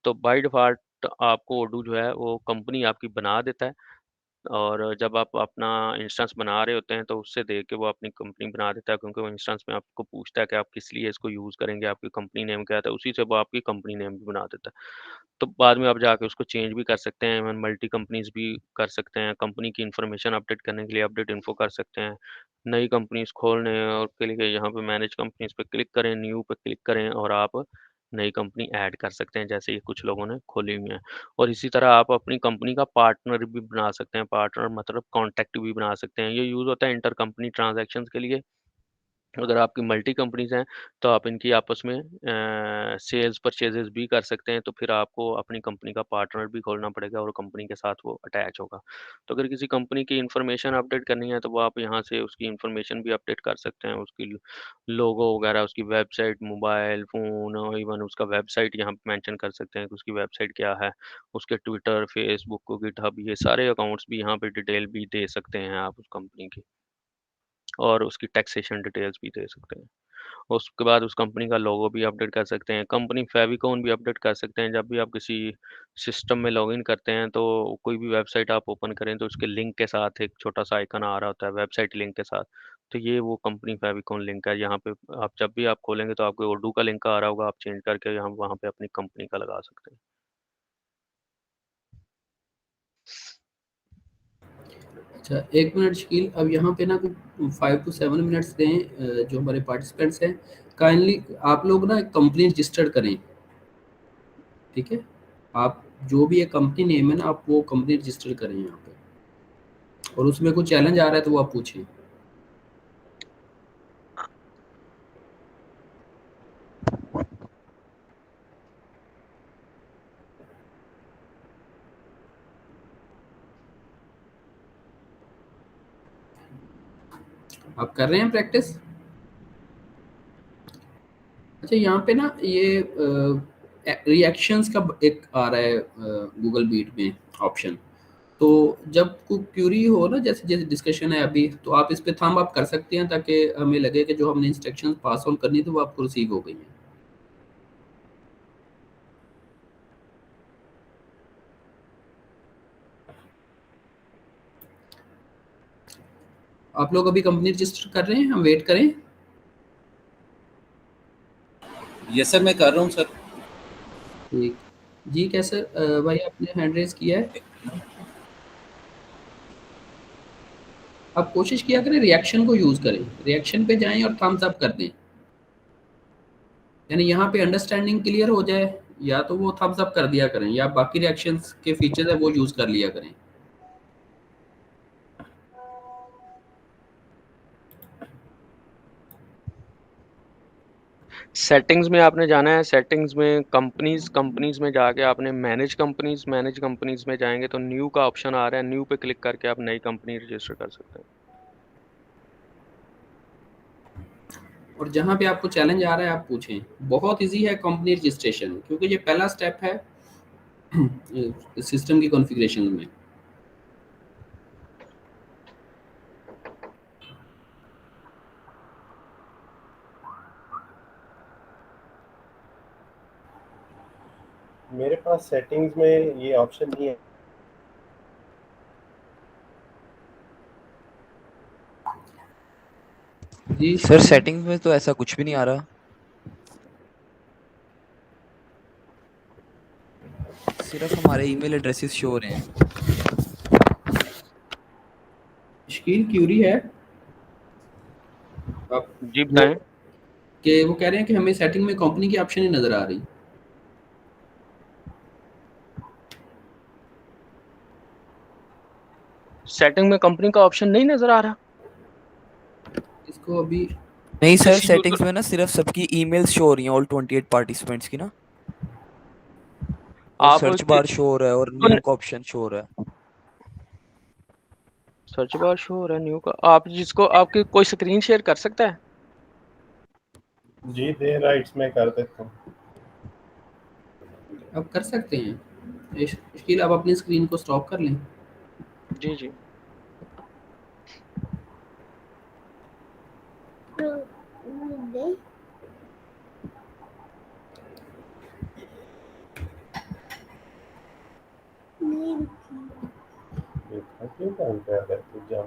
तो बाय डिफ़ॉल्ट आपको ओडू जो है वो कंपनी आपकी बना देता है। और जब आप अपना इंस्टेंस बना रहे होते हैं तो उससे देख के वो अपनी कंपनी बना देता है, क्योंकि वो इंस्टेंस में आपको पूछता है कि आप किस लिए इसको यूज़ करेंगे, आपकी कंपनी नेम क्या है, उसी से वो आपकी कंपनी नेम भी बना देता है। तो बाद में आप जाके उसको चेंज भी कर सकते हैं, इवन मल्टी कंपनीज़ भी कर सकते हैं, कंपनी की इन्फॉर्मेशन अपडेट करने के लिए अपडेट इन्फो कर सकते हैं। नई कंपनीज़ खोलने और के लिए यहाँ पे मैनेज कंपनीज़ पे क्लिक करें, न्यू पे क्लिक करें और आप नई कंपनी ऐड कर सकते हैं, जैसे ये कुछ लोगों ने खोली हुई हैं। और इसी तरह आप अपनी कंपनी का पार्टनर भी बना सकते हैं, पार्टनर मतलब कॉन्टैक्ट भी बना सकते हैं। ये यूज़ होता है इंटर कंपनी ट्रांज़ैक्शंस के लिए। अगर आपकी मल्टी कंपनीज़ हैं, तो आप इनकी आपस में सेल्स परचेज़ेज़ भी कर सकते हैं, तो फिर आपको अपनी कंपनी का पार्टनर भी खोलना पड़ेगा और कंपनी के साथ वो अटैच होगा। तो अगर किसी कंपनी की इन्फॉर्मेशन अपडेट करनी है, तो वो आप यहाँ से उसकी इन्फॉर्मेशन भी अपडेट कर सकते हैं, उसकी लोगो वगैरह, उसकी वेबसाइट, मोबाइल, फ़ोन और इवन उसका वेबसाइट यहाँ पे मेंशन कर सकते हैं कि उसकी वेबसाइट क्या है, उसके ट्विटर, फ़ेसबुक, गिटहब ये सारे अकाउंट्स भी यहाँ पे डिटेल भी दे सकते हैं आप उस कंपनी की और उसकी टैक्सेशन डिटेल्स भी दे सकते हैं। उसके बाद उस कंपनी का लोगो भी अपडेट कर सकते हैं। कंपनी फ़ेविकॉन भी अपडेट कर सकते हैं। जब भी आप किसी सिस्टम में लॉगिन करते हैं, तो कोई भी वेबसाइट आप ओपन करें, तो उसके लिंक के साथ एक छोटा-सा आइकन आ रहा होता है, वेबसाइट लिंक के साथ। तो ये वो कंपनी फ़ेविकॉन लिंक है। यहाँ पे आप जब भी आप खोलेंगे, तो आपको ओडू का लिंक आ रहा होगा, आप चेंज करके यहाँ वहाँ पे अपनी कंपनी का लगा सकते हैं। अच्छा, 1 मिनट शकील, अब यहाँ पे ना कुछ 5 टू 7 मिनट्स दें, जो हमारे पार्टिसिपेंट्स हैं, काइंडली आप लोग ना एक कंपनी रजिस्टर करें, ठीक है? आप जो भी एक कंपनी नेम है ना, आप वो कंपनी रजिस्टर करें यहाँ पे, और उसमें कोई चैलेंज आ रहा है तो वो आप पूछें। आप कर रहे हैं प्रैक्टिस? अच्छा, यहाँ पे ना ये रिएक्शंस का एक आ रहा है गूगल मीट में ऑप्शन। तो जब कोई क्यूरी हो ना, जैसे जैसे डिस्कशन है अभी, तो आप इस पे थंब अप कर सकते हैं ताकि हमें लगे कि जो हमने इंस्ट्रक्शंस पास ऑन करनी थी वो आपको रिसीव हो गई हैं। आप लोग अभी कंपनी रजिस्टर कर रहे हैं, हम वेट करें? यस सर, मैं कर रहा हूँ सर। ठीक जी। कैसे भाई आपने हैंड रेज किया है? आप कोशिश किया करें रिएक्शन को यूज़ करें, रिएक्शन पे जाएं और थम्स अप कर दें, यानी यहाँ पे अंडरस्टैंडिंग क्लियर हो जाए, या तो वो थम्स अप कर दिया करें या बाकी रिएक्शंस के फीचर्स है वो यूज़ कर लिया करें। सेटिंग्स में आपने जाना है, सेटिंग्स में कंपनीज़ में जाके आपने मैनेज कंपनीज़ में जाएँगे तो न्यू का ऑप्शन आ रहा है, न्यू पे क्लिक करके आप नई कंपनी रजिस्टर कर सकते हैं। और जहाँ पे आपको चैलेंज आ रहा है आप पूछें। बहुत ईज़ी है कंपनी रजिस्ट्रेशन, क्योंकि ये पहला स्टेप है सिस्टम की कॉन्फ़िगरेशन में। मेरे पास सेटिंग्स में ये ऑप्शन नहीं है। जी सर सेटिंग्स में तो ऐसा कुछ भी नहीं आ रहा। सिर्फ हमारे ईमेल एड्रेसेस शो हो रहे हैं। शकील क्यूरी है आप जी, वो बताएँ? कि वो कह रहे हैं कि हमें सेटिंग में कंपनी की ऑप्शन ही नज़र आ रही। सेटिंग में कंपनी का ऑप्शन नहीं नज़र आ रहा? इसको अभी नहीं सर, किसी सेटिंग्स यूज़र में ना सिर्फ सबकी ईमेल्स शो हो रही हैं, ऑल 28 पार्टिसिपेंट्स की ना, और आप सर्च बार शो हो रहा है और न्यू का ऑप्शन शो हो रहा है। सर्च बार शो हो रहा है न्यू का। आप जिसको आपकी कोई स्क्रीन शेयर कर सकता है? जी दे राइट्स में कर देता हूँ। आप कर सकते हैं इश्कील, आप अपनी स्क्रीन को स्टॉप कर लें। जी, जी। देखा क्यों काम कर रहा है तू जा।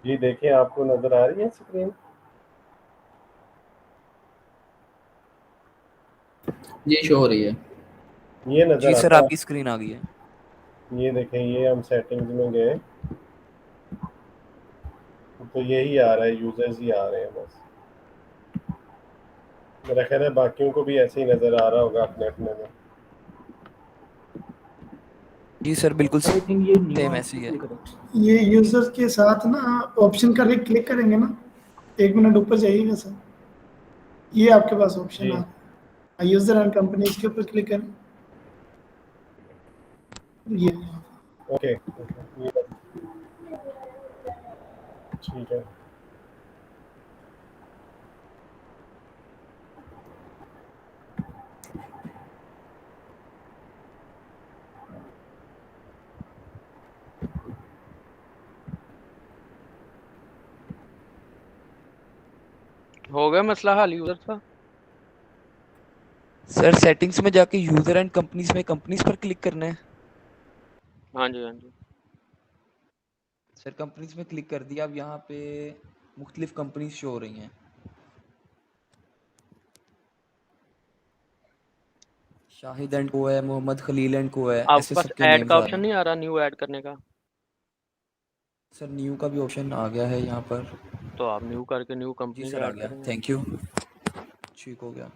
जी देखिए आपको नजर आ रही है स्क्रीन? ये शो हो रही है। ये जी नजर सर, आता आपकी है। स्क्रीन आ गई है। ये देखें, ये हम सेटिंग्स में गए तो यही आ रहा है, यूजर्स ही आ रहे हैं बस। मेरा ख्याल है बाकियों को भी ऐसे ही नजर आ रहा होगा अपने अपने में। जी सर, बिल्कुल आई थिंक ये न्यू सेम ऐसी है। ऑप्शन। ये यूजर के साथ ना ऑप्शन का क्लिक करेंगे ना, 1 मिनट ऊपर जाइएगा सर, ये आपके पास ऑप्शन आ जी रहा है, यूजर एंड कंपनी, इसके ऊपर क्लिक करें। ये ओके ये ठीक है। हो गया मसला हल यूज़र का? सर सेटिंग्स में जाके यूजर एंड कंपनीज में कंपनीज पर क्लिक करना है। हाँ जी, हाँ जी। सर कंपनीज में क्लिक कर दिया, अब यहाँ पे मुख्तलिफ कंपनीज शो हो रही हैं। शाहिद एंड को है, मोहम्मद खलील एंड को है, आपके ऐसे पास सबके ऐड नेम्स का आ रहे ऑप्शन हैं। नहीं आ रहा न्यू ऐड करने का? सर न्यू का भी ऑप्शन आ गया है यहाँ पर। तो आप न्यू करके न्यू जी कंपनी सर, आ ऐड गया, करेंगे। थैंक यू, ठीक हो गया।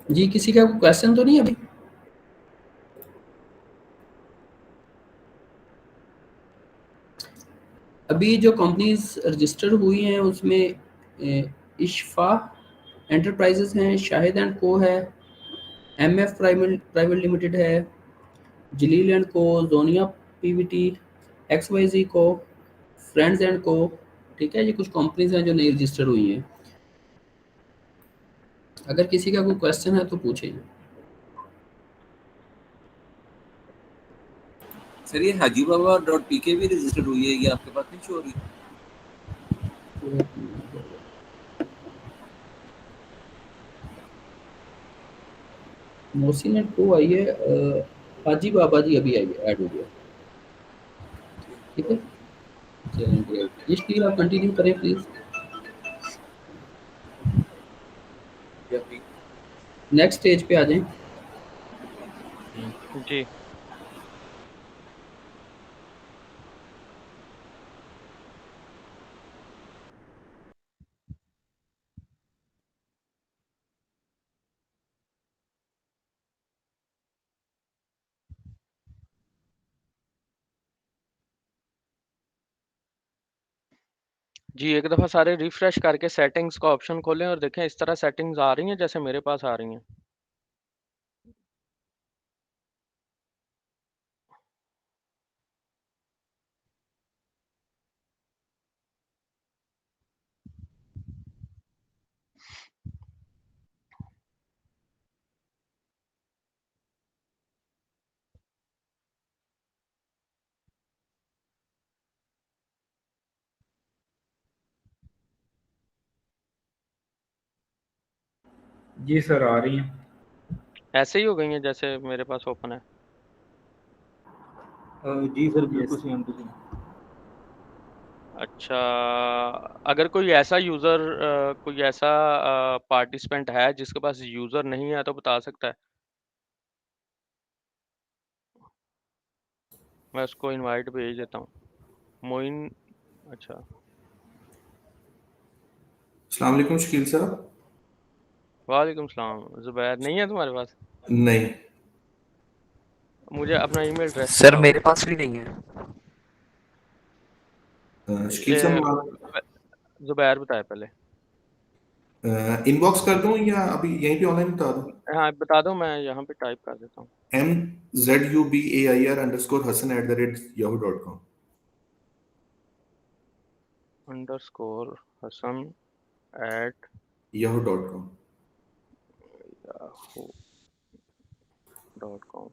जी किसी का क्वेश्चन तो नहीं अभी? अभी जो कंपनीज रजिस्टर हुई हैं उसमें इशफा एंटरप्राइजेस हैं, शाहिद एंड को है, एमएफ प्राइवेट लिमिटेड है, जलील एंड को, जोनिया पीवीटी, एक्सवाईजी को, फ्रेंड्स एंड को। ठीक है, ये कुछ कंपनीज हैं जो नई रजिस्टर हुई हैं। अगर किसी का कोई क्वेश्चन है तो पूछें। सर ये हाजी बाबा डॉट पीके भी रजिस्टर्ड हुई है, ये आपके पास नहीं शो हो रही? मोहसिन एंड को आई है, हाजी बाबा जी अभी आई ऐड हो गया। ठीक है, चलें ग्रेट। ये स्टील आप कंटिन्यू करें प्लीज। नेक्स्ट स्टेज पे आ जाएं। जी। जी, एक दफ़ा सारे रिफ्रेश करके सेटिंग्स का ऑप्शन खोलें और देखें इस तरह सेटिंग्स आ रही हैं जैसे मेरे पास आ रही हैं। जी सर आ रही हैं। ऐसे ही हो गई हैं जैसे मेरे पास ओपन है? जी सर बिल्कुल सेम टू सेम। अच्छा, अगर कोई ऐसा यूज़र कोई ऐसा पार्टिसिपेंट है जिसके पास यूज़र नहीं है तो बता सकता है? मैं उसको इनवाइट भेज देता हूँ। मोइन, अच्छा। अस्सलाम वालेकुम शकील साहब। वालेकुम सलाम। ज़ुबैर नहीं है तुम्हारे पास? नहीं। मुझे अपना ईमेल एड्रेस सर बताओ। मेरे पास भी नहीं है। शकील साहब आप ज़ुबैर बताए पहले। इनबॉक्स कर दूं या अभी यहीं पे ऑनलाइन बता दूं? हाँ बता दो, मैं यहाँ पे टाइप कर देता हूँ। MZUBAIR_Hassan@yahoo.com। Underscore Hassan at yahoo.com। yahoo.com।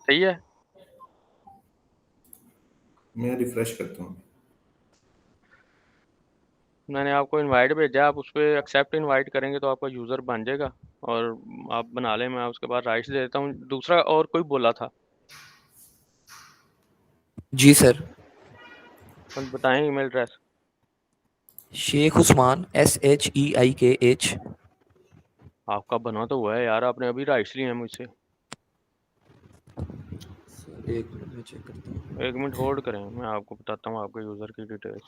सही है। मैं रिफ्रेश करता हूँ। मैंने आपको इनवाइट भेजा, आप उस पर एक्सेप्ट इनवाइट करेंगे तो आपका यूज़र बन जाएगा और आप बना लें। मैं उसके बाद राइट्स दे देता हूँ। दूसरा और कोई बोला था? जी सर। बताएं email address. Sheikh Usman SHEIKH। आपका बना तो हुआ है यार, आपने अभी राइट्स लिए हैं मुझसे। एक मिनट में चेक करता हूँ। 1 मिनट होल्ड करें, मैं आपको बताता हूँ आपके यूज़र की डिटेल्स।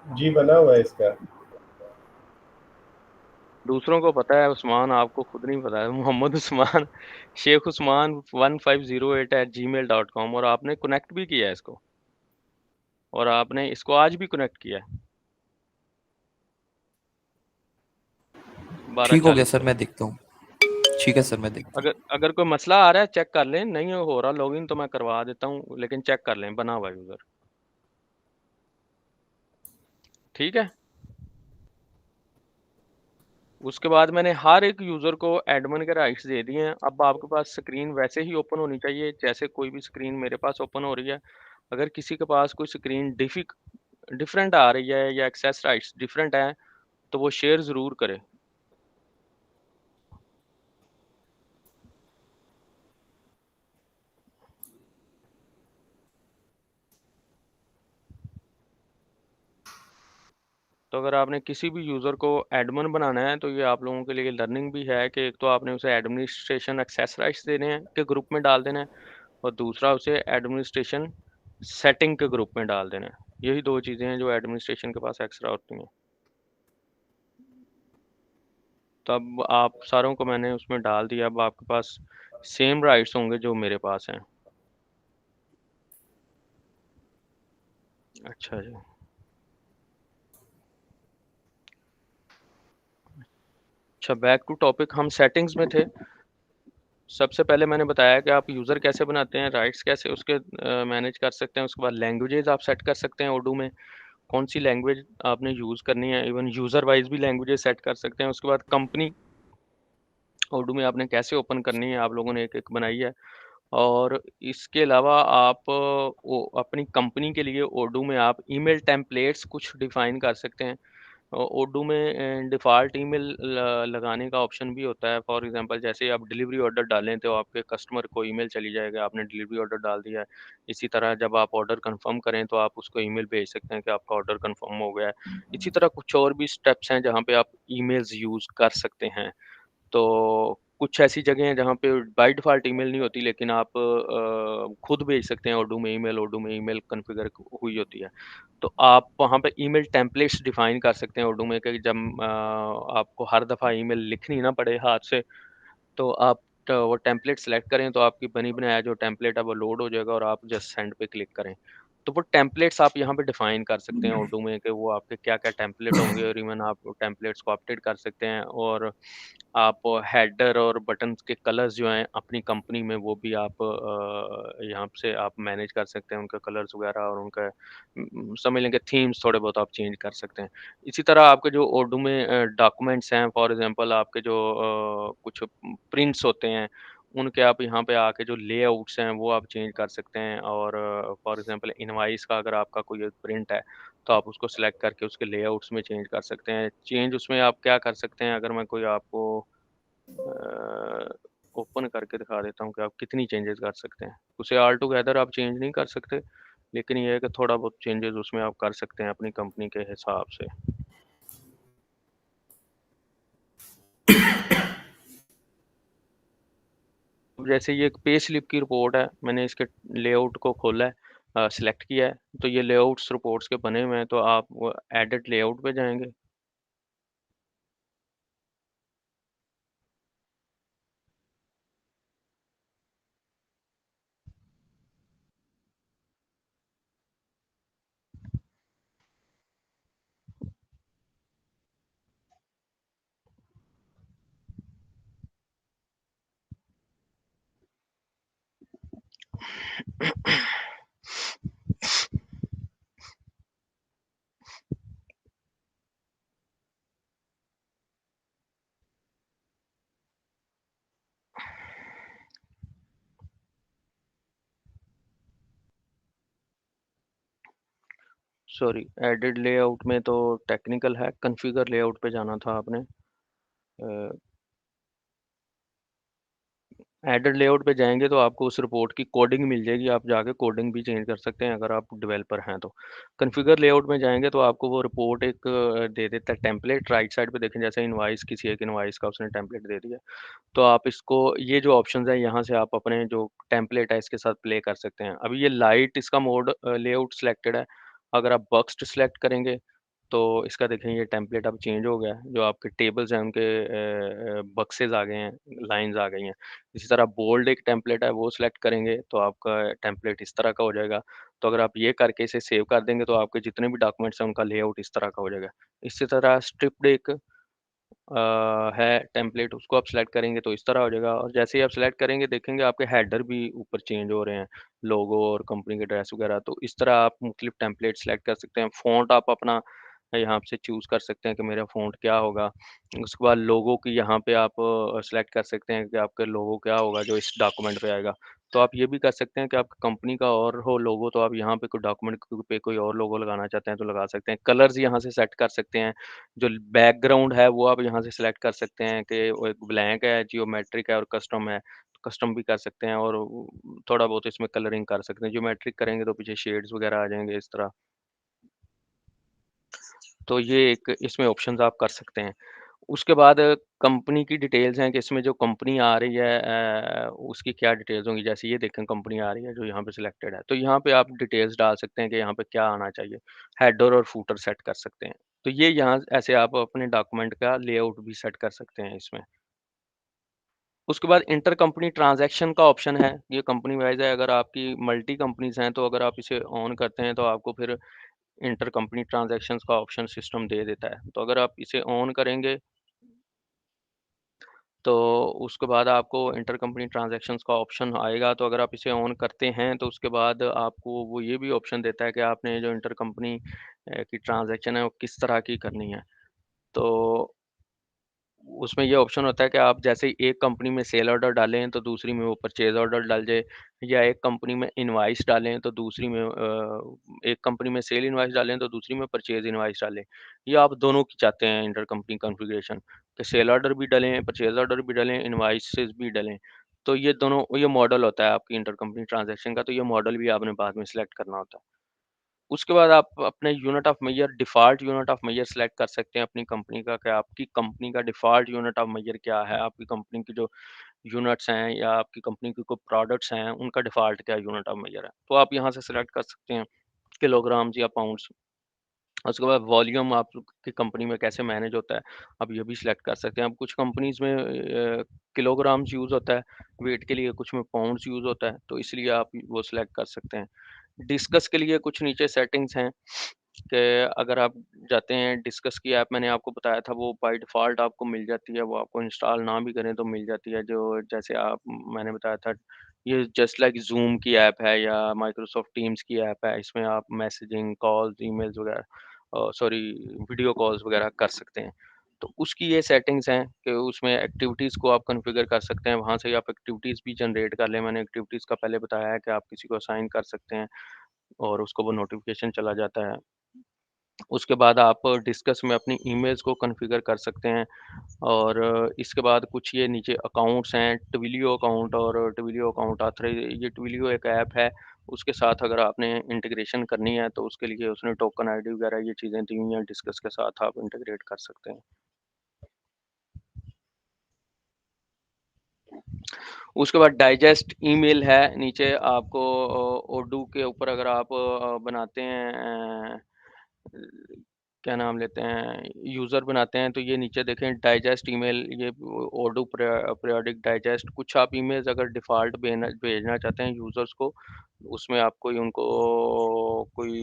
जी बना हुआ है इसका। दूसरों को पता है उस्मान, आपको खुद नहीं पता है। मोहम्मद उस्मान, शेख उस्मान 1508@gmail.com। और आपने कनेक्ट भी किया है इसको, और आपने इसको आज भी कनेक्ट किया है ठीक हो गया 12:40 सर, पे। मैं देखता हूँ। ठीक है सर, मैं देखता हूँ। अगर अगर कोई मसला आ रहा है चेक कर लें, नहीं हो रहा लॉगिन तो मैं करवा देता हूँ, लेकिन चेक कर लें बना हुआ यूज़र। ठीक है। उसके बाद मैंने हर एक यूज़र को एडमिन के राइट्स दे दिए हैं। अब आपके पास स्क्रीन वैसे ही ओपन होनी चाहिए जैसे कोई भी स्क्रीन मेरे पास ओपन हो रही है। अगर किसी के पास कोई स्क्रीन डिफरेंट आ रही है या एक्सेस राइट्स डिफरेंट हैं तो वो शेयर ज़रूर करे। तो अगर आपने किसी भी यूज़र को एडमिन बनाना है तो ये आप लोगों के लिए लर्निंग भी है कि एक तो आपने उसे एडमिनिस्ट्रेशन एक्सेस राइट्स देने हैं के ग्रुप में डाल देना है, और दूसरा उसे एडमिनिस्ट्रेशन सेटिंग के ग्रुप में डाल देना है। यही 2 चीज़ें हैं जो एडमिनिस्ट्रेशन के पास एक्स्ट्रा होती हैं। तब आप सारों को मैंने उसमें डाल दिया। अब आपके पास सेम राइट्स होंगे जो मेरे पास हैं। अच्छा जी। अच्छा, बैक टू टॉपिक, हम सेटिंग्स में थे। सबसे पहले मैंने बताया कि आप यूज़र कैसे बनाते हैं, राइट्स कैसे उसके मैनेज कर सकते हैं। उसके बाद लैंग्वेजेस आप सेट कर सकते हैं ओडू में, कौन सी लैंग्वेज आपने यूज़ करनी है। इवन यूज़र वाइज भी लैंग्वेजेस सेट कर सकते हैं। उसके बाद कंपनी ओडू में आपने कैसे ओपन करनी है, आप लोगों ने एक-एक बनाई है। और इसके अलावा आप अपनी कंपनी के लिए ओडू में आप ईमेल टेम्पलेट्स कुछ डिफ़ाइन कर सकते हैं। ओडू में डिफ़ॉल्ट ईमेल लगाने का ऑप्शन भी होता है। फॉर एग्ज़ाम्पल जैसे आप डिलीवरी ऑर्डर डालें तो आपके कस्टमर को ईमेल चली जाएगा, आपने डिलीवरी ऑर्डर डाल दिया है। इसी तरह जब आप ऑर्डर कंफ़र्म करें तो आप उसको ईमेल भेज सकते हैं कि आपका ऑर्डर कंफ़र्म हो गया है। इसी तरह कुछ और भी स्टेप्स हैं जहाँ पे आप ईमेल्स यूज़ कर सकते हैं। तो कुछ ऐसी जगह हैं जहाँ पे बाय डिफ़ॉल्ट ईमेल नहीं होती, लेकिन आप खुद भेज सकते हैं ओडू में ईमेल कॉन्फ़िगर हुई होती है। तो आप वहाँ पे ईमेल टेम्पलेट्स डिफ़ाइन कर सकते हैं ओडू में कि जब आपको हर दफ़ा ईमेल लिखनी ना पड़े हाथ से, तो आप वो टेम्पलेट सेलेक्ट करें तो आपकी बनी बनाया जो टेम्पलेट है वो लोड हो जाएगा और आप जस्ट सेंड पे क्लिक करें। तो वो टेम्पलेट्स आप यहाँ पे डिफ़ाइन कर सकते हैं ओडू में कि वो आपके क्या-क्या टेम्पलेट होंगे, और इवन आप टेम्पलेट्स को अपडेट कर सकते हैं। और आप हेडर और बटन्स के कलर्स जो हैं अपनी कंपनी में वो भी आप यहाँ से आप मैनेज कर सकते हैं, उनके कलर्स वगैरह, और उनका समझ लें कि थीम्स थोड़े बहुत आप चेंज कर सकते हैं। इसी तरह आपके जो ओडू में डॉक्यूमेंट्स हैं, फॉर एग्ज़ाम्पल आपके जो कुछ प्रिंट्स होते हैं, उनके आप यहाँ पे आके जो लेआउट्स हैं वो आप चेंज कर सकते हैं। और फॉर एग्जांपल इनवॉइस का अगर आपका कोई एक प्रिंट है तो आप उसको सिलेक्ट करके उसके लेआउट्स में चेंज कर सकते हैं। चेंज उसमें आप क्या कर सकते हैं, अगर मैं कोई आपको ओपन करके दिखा देता हूँ कि आप कितनी चेंजेस कर सकते हैं। उसे ऑल टुगेदर आप चेंज नहीं कर सकते, लेकिन ये है कि थोड़ा बहुत चेंजेस उसमें आप कर सकते हैं अपनी कंपनी के हिसाब से। जैसे ये एक पे स्लिप की रिपोर्ट है, मैंने इसके लेआउट को खोला है, सिलेक्ट किया है, तो ये लेआउट्स रिपोर्ट्स के बने हुए हैं। तो आप वो एडिट लेआउट पे जाएंगे। सॉरी, एडिट लेआउट में तो टेक्निकल है, कॉन्फ़िगर लेआउट पे जाना था आपने। एडिट लेआउट पे जाएंगे तो आपको उस रिपोर्ट की कोडिंग मिल जाएगी, आप जाके कोडिंग भी चेंज कर सकते हैं अगर आप डेवलपर हैं तो। कॉन्फ़िगर लेआउट में जाएंगे तो आपको वो रिपोर्ट एक दे देता है टेम्पलेट। राइट साइड पे देखें, जैसे इनवॉइस, किसी एक इनवॉइस का उसने टेम्पलेट दे दिया, तो आप इसको, ये जो ऑप्शंस हैं यहाँ से आप अपने जो टेम्पलेट है इसके साथ प्ले कर सकते हैं। अभी ये लाइट इसका मोड लेआउट सिलेक्टेड है। अगर आप बक्स्ट सेलेक्ट करेंगे तो इसका देखें ये टेम्पलेट अब चेंज हो गया है। जो आपके टेबल्स हैं उनके बक्सेस आ गए हैं, लाइंस आ गई हैं। इसी तरह बोल्ड एक टेम्पलेट है, वो सिलेक्ट करेंगे तो आपका टेम्पलेट इस तरह का हो जाएगा। तो अगर आप ये करके इसे सेव कर देंगे तो आपके जितने भी डॉक्यूमेंट्स हैं उनका लेआउट इस तरह का हो जाएगा। इसी तरह स्ट्रिप्ड एक है टेम्पलेट, उसको आप सेलेक्ट करेंगे तो इस तरह हो जाएगा। और जैसे ही आप सेलेक्ट करेंगे देखेंगे आपके हेडर भी ऊपर चेंज हो रहे हैं, लोगो और कंपनी के ड्रेस वगैरह। तो इस तरह आप मुख्तलिफ टेम्पलेट सेलेक्ट कर सकते हैं। फ़ॉन्ट आप अपना यहाँ से चूज़ कर सकते हैं कि मेरा फ़ॉन्ट क्या होगा। उसके बाद लोगो की यहाँ पे आप सेलेक्ट कर सकते हैं कि आपका लोगो क्या होगा जो इस डॉक्यूमेंट पे आएगा। तो आप ये भी कर सकते हैं कि आपकी कंपनी का और हो लोगो, तो आप यहाँ पे कोई डॉक्यूमेंट पे कोई और लोगो लगाना चाहते हैं तो लगा सकते हैं। कलर्स यहाँ से सेट कर सकते हैं। जो बैकग्राउंड है वो आप यहाँ से सिलेक्ट कर सकते हैं कि वो एक ब्लैंक है, जियोमेट्रिक है और कस्टम है। तो कस्टम भी कर सकते हैं और थोड़ा बहुत इसमें कलरिंग कर सकते हैं। जियोमेट्रिक करेंगे तो पीछे शेड्स वगैरह आ जाएँगे इस तरह। तो ये एक इसमें ऑप्शंस आप कर सकते हैं। उसके बाद कंपनी की डिटेल्स हैं कि इसमें जो कंपनी आ रही है उसकी क्या डिटेल्स होंगी। जैसे ये देखें कंपनी आ रही है जो यहाँ पे सिलेक्टेड है। तो यहाँ पे आप डिटेल्स डाल सकते हैं कि यहाँ पे क्या आना चाहिए। हेडर और फूटर सेट कर सकते हैं। तो ये यहाँ ऐसे आप अपने डॉक्यूमेंट का लेआउट भी सेट कर सकते हैं इसमें। उसके बाद इंटर कंपनी ट्रांज़ैक्शन का ऑप्शन है। ये कंपनी वाइज़ है, अगर आपकी मल्टी कंपनीज़ हैं तो अगर आप इसे ऑन करते हैं तो आपको फिर इंटर कंपनी ट्रांज़ैक्शंस का ऑप्शन सिस्टम दे देता है। तो अगर आप इसे ऑन करेंगे तो उसके बाद आपको इंटर कंपनी ट्रांज़ैक्शंस का ऑप्शन आएगा। तो अगर आप इसे ऑन करते हैं तो उसके बाद आपको वो ये भी ऑप्शन देता है कि आपने जो इंटर कंपनी की ट्रांज़ैक्शन है वो किस तरह की करनी है। तो उसमें ये ऑप्शन होता है कि आप जैसे ही एक कंपनी में सेल ऑर्डर डालें तो दूसरी में वो परचेज़ ऑर्डर डल जाए, या एक कंपनी में इनवॉइस डालें तो दूसरी में एक कंपनी में सेल इनवॉइस डालें तो दूसरी में परचेज़ इनवॉइस डालें। या आप दोनों की चाहते हैं इंटर कंपनी कॉन्फ़िगरेशन, कि सेल ऑर्डर भी डलें, परचेज़ ऑर्डर भी डलें, इनवॉइसेज़ भी डलें। तो ये दोनों, ये मॉडल होता है आपकी इंटर कंपनी ट्रांज़ैक्शन का, तो ये मॉडल भी आपने बाद में सेलेक्ट करना होता है। उसके बाद आप अपने unit of measure, default unit of measure select कर सकते हैं अपनी कंपनी का, कि आपकी कंपनी का डिफ़ॉल्ट यूनिट ऑफ मेजर क्या है। आपकी कंपनी की जो यूनिट्स हैं या आपकी कंपनी के कोई प्रोडक्ट्स हैं, उनका डिफ़ॉल्ट क्या यूनिट ऑफ मेजर है। तो आप यहाँ से सेलेक्ट कर सकते हैं किलोग्राम्स या पाउंड्स। उसके बाद वॉल्यूम आपकी कंपनी में कैसे मैनेज होता है, आप ये भी सिलेक्ट कर सकते हैं। अब कुछ कंपनीज़ में किलोग्राम्स यूज़ होता है वेट के लिए, कुछ में पाउंड्स यूज़ होता है, तो इसलिए आप वो सिलेक्ट कर सकते हैं। डिस्कस के लिए कुछ नीचे सेटिंग्स हैं कि अगर आप जाते हैं, डिस्कस की ऐप मैंने आपको बताया था वो बाय डिफ़ॉल्ट आपको मिल जाती है, वो आपको इंस्टॉल ना भी करें तो मिल जाती है। जो जैसे आप, मैंने बताया था, ये जस्ट लाइक ज़ूम की ऐप है या माइक्रोसॉफ्ट टीम्स की ऐप है। इसमें आप मैसेजिंग, कॉल्स, ईमेल्स वगैरह, सॉरी, वीडियो कॉल्स वगैरह कर सकते हैं। तो उसकी ये सेटिंग्स हैं कि उसमें एक्टिविटीज़ को आप कॉन्फ़िगर कर सकते हैं, वहाँ से ही आप एक्टिविटीज़ भी जनरेट कर लें। मैंने एक्टिविटीज़ का पहले बताया है कि आप किसी को असाइन कर सकते हैं और उसको वो नोटिफ़िकेशन चला जाता है। उसके बाद आप डिस्कस में अपनी ईमेल्स को कॉन्फ़िगर कर सकते हैं और इसके बाद कुछ ये नीचे अकाउंट्स हैं, ट्विलियो अकाउंट और ट्विलियो अकाउंट ये ट्विलियो एक ऐप है, उसके साथ अगर आपने इंटीग्रेशन करनी है तो उसके लिए उसने टोकन आईडी वगैरह ये चीज़ें दी हुई हैं, डिस्कस के साथ आप इंटीग्रेट कर सकते हैं। उसके बाद डाइजेस्ट ईमेल है, नीचे आपको ओडू के ऊपर अगर आप बनाते हैं क्या नाम लेते हैं, यूज़र बनाते हैं, तो ये नीचे देखें डाइजेस्ट ईमेल, ये ओडू पीरियोडिक डाइजेस्ट, कुछ आप ईमेल्स अगर डिफ़ॉल्ट भेजना चाहते हैं यूज़र्स को, उसमें आप कोई उनको कोई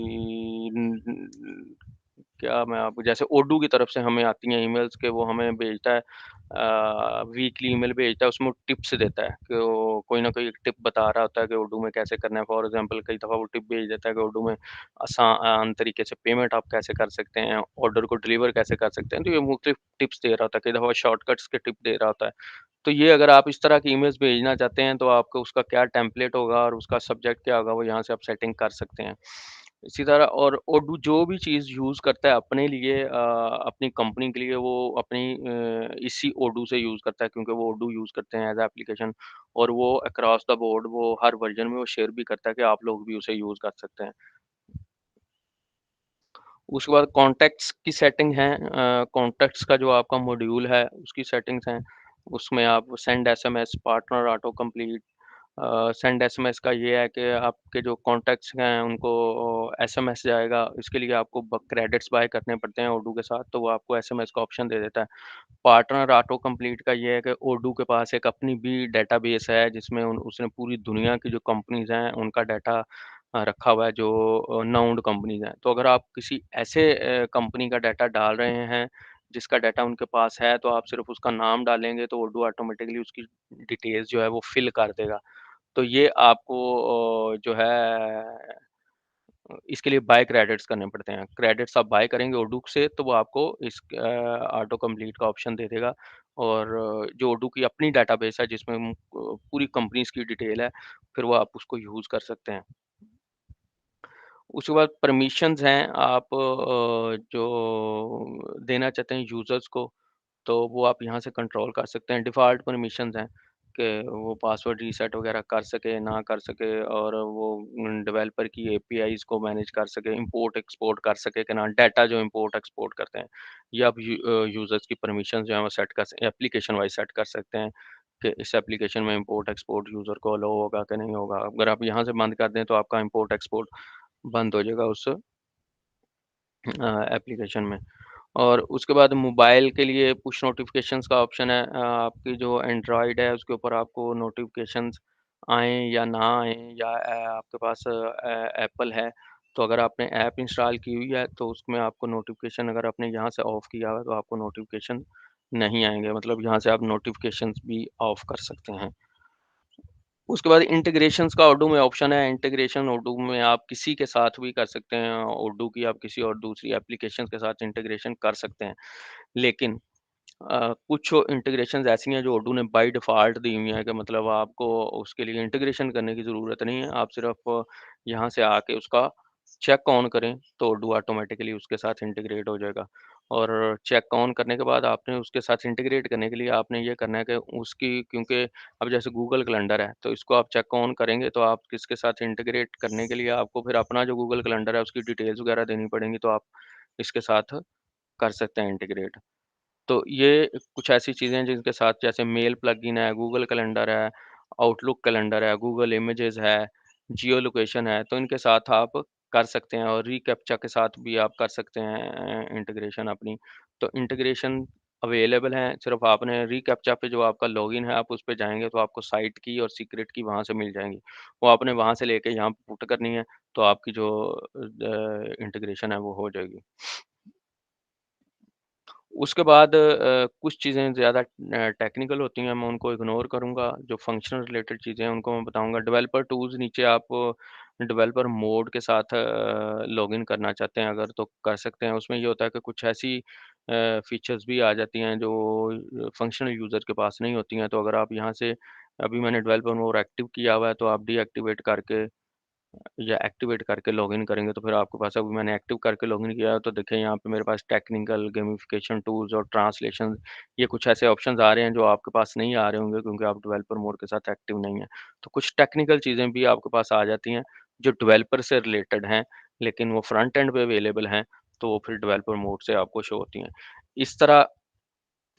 क्या मैं आपको जैसे ओडू की तरफ से हमें आती हैं ईमेल्स के वो हमें भेजता है वीकली ईमेल भेजता है, उसमें वो टिप्स देता है कि वो कोई ना कोई एक टिप बता रहा होता है कि उर्दू में कैसे करना है। फॉर एग्जांपल कई दफ़ा वो टिप भेज देता है कि उर्दू में आसान तरीके से पेमेंट आप कैसे कर सकते हैं, ऑर्डर को डिलीवर कैसे कर सकते हैं। तो ये मुख्तलिफ टिप्स दे रहा होता है, कई दफ़ा शॉर्टकट्स के टिप दे रहा होता है। तो ये अगर आप इस तरह की ईमेल्स भेजना चाहते हैं तो आपको उसका क्या टेम्पलेट होगा और उसका सब्जेक्ट क्या होगा, वो यहाँ से आप सेटिंग कर सकते हैं। इसी तरह और ओडू जो भी चीज़ यूज़ करता है अपने लिए अपनी कंपनी के लिए वो अपनी इसी ओडू से यूज़ करता है क्योंकि वो ओडू यूज़ करते हैं एज़ एप्लीकेशन और वो अक्रॉस द बोर्ड वो हर वर्ज़न में वो शेयर भी करता है कि आप लोग भी उसे यूज़ कर सकते हैं। उसके बाद कॉन्टैक्ट्स की सेटिंग है कॉन्टैक्ट्स का जो आपका मॉड्यूल है उसकी सेटिंग्स हैं। उसमें आप send SMS, partner auto complete send SMS का ये है कि आपके जो कॉन्टैक्ट्स हैं उनको एसएमएस जाएगा, इसके लिए आपको ब क्रेडिट्स बाय करने पड़ते हैं ओडू के साथ, तो वो आपको एसएमएस का ऑप्शन दे देता है। पार्टनर ऑटो कंप्लीट का ये है कि ओडू के पास एक अपनी भी डेटाबेस है जिसमें उसने पूरी दुनिया की जो कंपनीज़ हैं उनका डाटा रखा हुआ है जो नाउन्ड कंपनीज़ हैं। तो अगर आप किसी ऐसे कंपनी का डाटा डाल रहे हैं जिसका डाटा उनके पास है तो आप सिर्फ़ उसका नाम डालेंगे तो ओडू ऑटोमेटिकली उसकी डिटेल्स जो है वो फ़िल कर देगा। तो ये आपको जो है इसके लिए बाय क्रेडिट्स करने पड़ते हैं। क्रेडिट्स आप बाय करेंगे ओडू से तो वो आपको इस ऑटो कंप्लीट का ऑप्शन दे देगा और जो ओडू की अपनी डेटाबेस है जिसमें पूरी कंपनीज़ की डिटेल है, फिर वो आप उसको यूज़ कर सकते हैं। उसके बाद परमिशंस हैं आप जो देना चाहते हैं यूज़र्स को तो वो आप यहाँ से कंट्रोल कर सकते हैं। डिफ़ॉल्ट परमिशंस हैं कि वो पासवर्ड रीसेट वगैरह कर सके, ना कर सके और वो डेवलपर की एपीआईज़ को मैनेज कर सके, इंपोर्ट एक्सपोर्ट कर सके कि ना डाटा जो इंपोर्ट एक्सपोर्ट करते हैं। ये आप यूज़र्स की परमिशंस जो हैं वो सेट कर एप्लीकेशन वाइज़ सेट कर सकते हैं कि इस एप्लीकेशन में इंपोर्ट एक्सपोर्ट यूज़र को अलाउ होगा कि नहीं होगा। अगर आप यहाँ से बंद कर दें तो आपका इंपोर्ट एक्सपोर्ट बंद हो जाएगा उस एप्लीकेशन में। और उसके बाद मोबाइल के लिए पुश नोटिफ़िकेशंस का ऑप्शन है आपकी जो एंड्रॉयड है उसके ऊपर आपको नोटिफ़िकेशंस आएँ या ना आएँ या आपके पास एप्पल है, तो अगर आपने ऐप इंस्टॉल की हुई है तो उसमें आपको नोटिफ़िकेशन अगर आपने यहाँ से ऑफ़ किया हुआ है तो आपको नोटिफ़िकेशन नहीं आएँगे, मतलब यहाँ से आप नोटिफ़िकेशंस भी ऑफ़ कर सकते हैं। उसके बाद इंटीग्रेशंस का ओडू में ऑप्शन है, इंटीग्रेशन ओडू में आप किसी के साथ भी कर सकते हैं, ओडू की आप किसी और दूसरी एप्लीकेशन के साथ इंटीग्रेशन कर सकते हैं। लेकिन कुछ इंटीग्रेशंस ऐसी हैं जो ओडू ने बाय डिफ़ॉल्ट दी हुई हैं कि मतलब आपको उसके लिए इंटीग्रेशन करने की ज़रूरत नहीं है, आप सिर्फ़ यहाँ से आके उसका चेक ऑन करें, तो ओडू ऑटोमैटिकली उसके साथ इंटीग्रेट हो जाएगा। और चेक ऑन करने के बाद आपने उसके साथ इंटीग्रेट करने के लिए आपने ये करना है कि उसकी क्योंकि अब जैसे गूगल कैलेंडर है, तो इसको आप चेक ऑन करेंगे तो आप किसके साथ इंटीग्रेट करने के लिए आपको फिर अपना जो गूगल कैलेंडर है उसकी डिटेल्स वगैरह देनी पड़ेंगी, तो आप इसके साथ कर सकते हैं इंटीग्रेट। तो ये कुछ ऐसी चीज़ें हैं जिनके साथ जैसे मेल प्लगइन है, गूगल कैलेंडर है, आउटलुक कैलेंडर है, गूगल इमेजेस है, जियो लोकेशन है, तो इनके साथ आप कर सकते हैं और रिकैप्चा के साथ भी आप कर सकते हैं इंटीग्रेशन अपनी। तो इंटीग्रेशन अवेलेबल हैं, सिर्फ़ आपने रिकैप्चा पे जो आपका लॉगिन है, आप उस पे जाएँगे तो आपको साइट की और सीक्रेट की वहाँ से मिल जाएँगी। वो आपने वहाँ से लेके यहाँ पुट करनी है, तो आपकी जो इंटीग्रेशन है वो हो जाएगी। उसके बाद कुछ चीज़ें ज़्यादा टेक्निकल होती हैं, मैं उनको इग्नोर करूँगा, जो फंक्शनल रिलेटेड चीज़ें हैं, उनको मैं बताऊँगा। डेवलपर टूल्स नीचे आप डेवलपर मोड के साथ लॉगिन करना चाहते हैं अगर, तो कर सकते हैं। उसमें ये होता है कि कुछ ऐसी फीचर्स भी आ जाती हैं जो फंक्शनल यूज़र के पास नहीं होती हैं। तो अगर आप यहाँ से, अभी मैंने डेवलपर मोड एक्टिव किया हुआ है, तो आप डीएक्टिवेट करके या एक्टिवेट करके लॉगिन करेंगे तो फिर आपके पास, अभी मैंने एक्टिव करके लॉगिन किया है तो देखें यहाँ पे मेरे पास टेक्निकल, गेमिफिकेशन टूल्स और ट्रांसलेशन, ये कुछ ऐसे ऑप्शंस आ रहे हैं जो आपके पास नहीं आ रहे होंगे क्योंकि आप डेवलपर मोड के साथ एक्टिव नहीं है। तो कुछ टेक्निकल चीज़ें भी आपके पास आ जाती हैं जो डेवलपर से रिलेटेड हैं, लेकिन वो फ्रंट एंड पे अवेलेबल हैं, तो वो फिर डेवलपर मोड से आपको शो होती हैं। इस तरह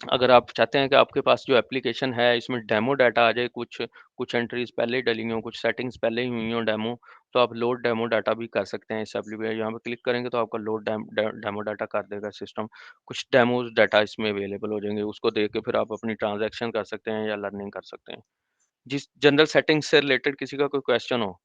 अगर आप चाहते हैं कि आपके पास जो एप्लीकेशन है इसमें डेमो डाटा आ जाए, कुछ एंट्रीज पहले ही डली हों, कुछ सेटिंग्स पहले ही हुई हों डेमो, तो आप लोड डेमो डाटा भी कर सकते हैं इस एप्लीकेशन। यहाँ पे क्लिक करेंगे तो आपका लोड डेमो डाटा कर देगा सिस्टम। कुछ डेमोज डाटा इसमें अवेलेबल हो जाएंगे, उसको देख के फिर आप अपनी ट्रांजैक्शन कर सकते हैं या लर्निंग कर सकते हैं। जिस जनरल सेटिंग्स से रिलेटेड किसी का कोई क्वेश्चन हो?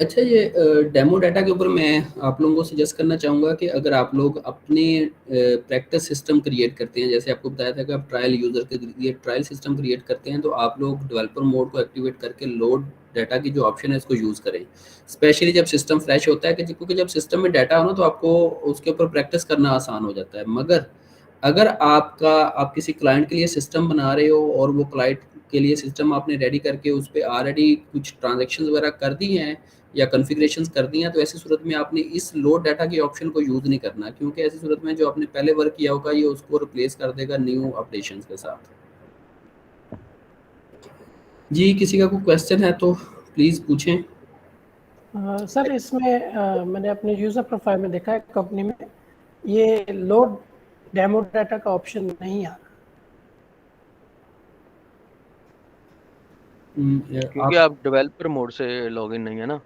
अच्छा, ये डेमो डाटा के ऊपर मैं आप लोगों को सजेस्ट करना चाहूँगा कि अगर आप लोग अपने प्रैक्टिस सिस्टम क्रिएट करते हैं, जैसे आपको बताया था कि आप ट्रायल यूज़र के लिए ट्रायल सिस्टम क्रिएट करते हैं, तो आप लोग डेवलपर मोड को एक्टिवेट करके लोड डाटा की जो ऑप्शन है इसको यूज़ करें, स्पेशली जब सिस्टम फ्रेश होता है, कि क्योंकि जब सिस्टम में डाटा हो ना तो आपको उसके ऊपर प्रैक्टिस करना आसान हो जाता है। मगर अगर आप किसी क्लाइंट के लिए सिस्टम बना रहे हो और वो क्लाइंट के लिए सिस्टम आपने रेडी करके उस पे ऑलरेडी कुछ ट्रांजैक्शंस वगैरह कर दी हैं या कॉन्फ़िगरेशंस कर दी हैं, तो ऐसी सूरत में आपने इस लोड डाटा के ऑप्शन को यूज़ नहीं करना, क्योंकि ऐसी सूरत में जो आपने पहले वर्क किया होगा ये उसको रिप्लेस कर देगा न्यू अपडेशंस के साथ। जी, किसी का कोई क्वेश्चन है तो प्लीज़ पूछें। सर इसमें मैंने अपने यूज़र प्रोफाइल में देखा है कंपनी में ये लोड डेमो डाटा का ऑप्शन नहीं आ रहा। क्योंकि आप डेवलपर मोड से लॉगिन नहीं है ना।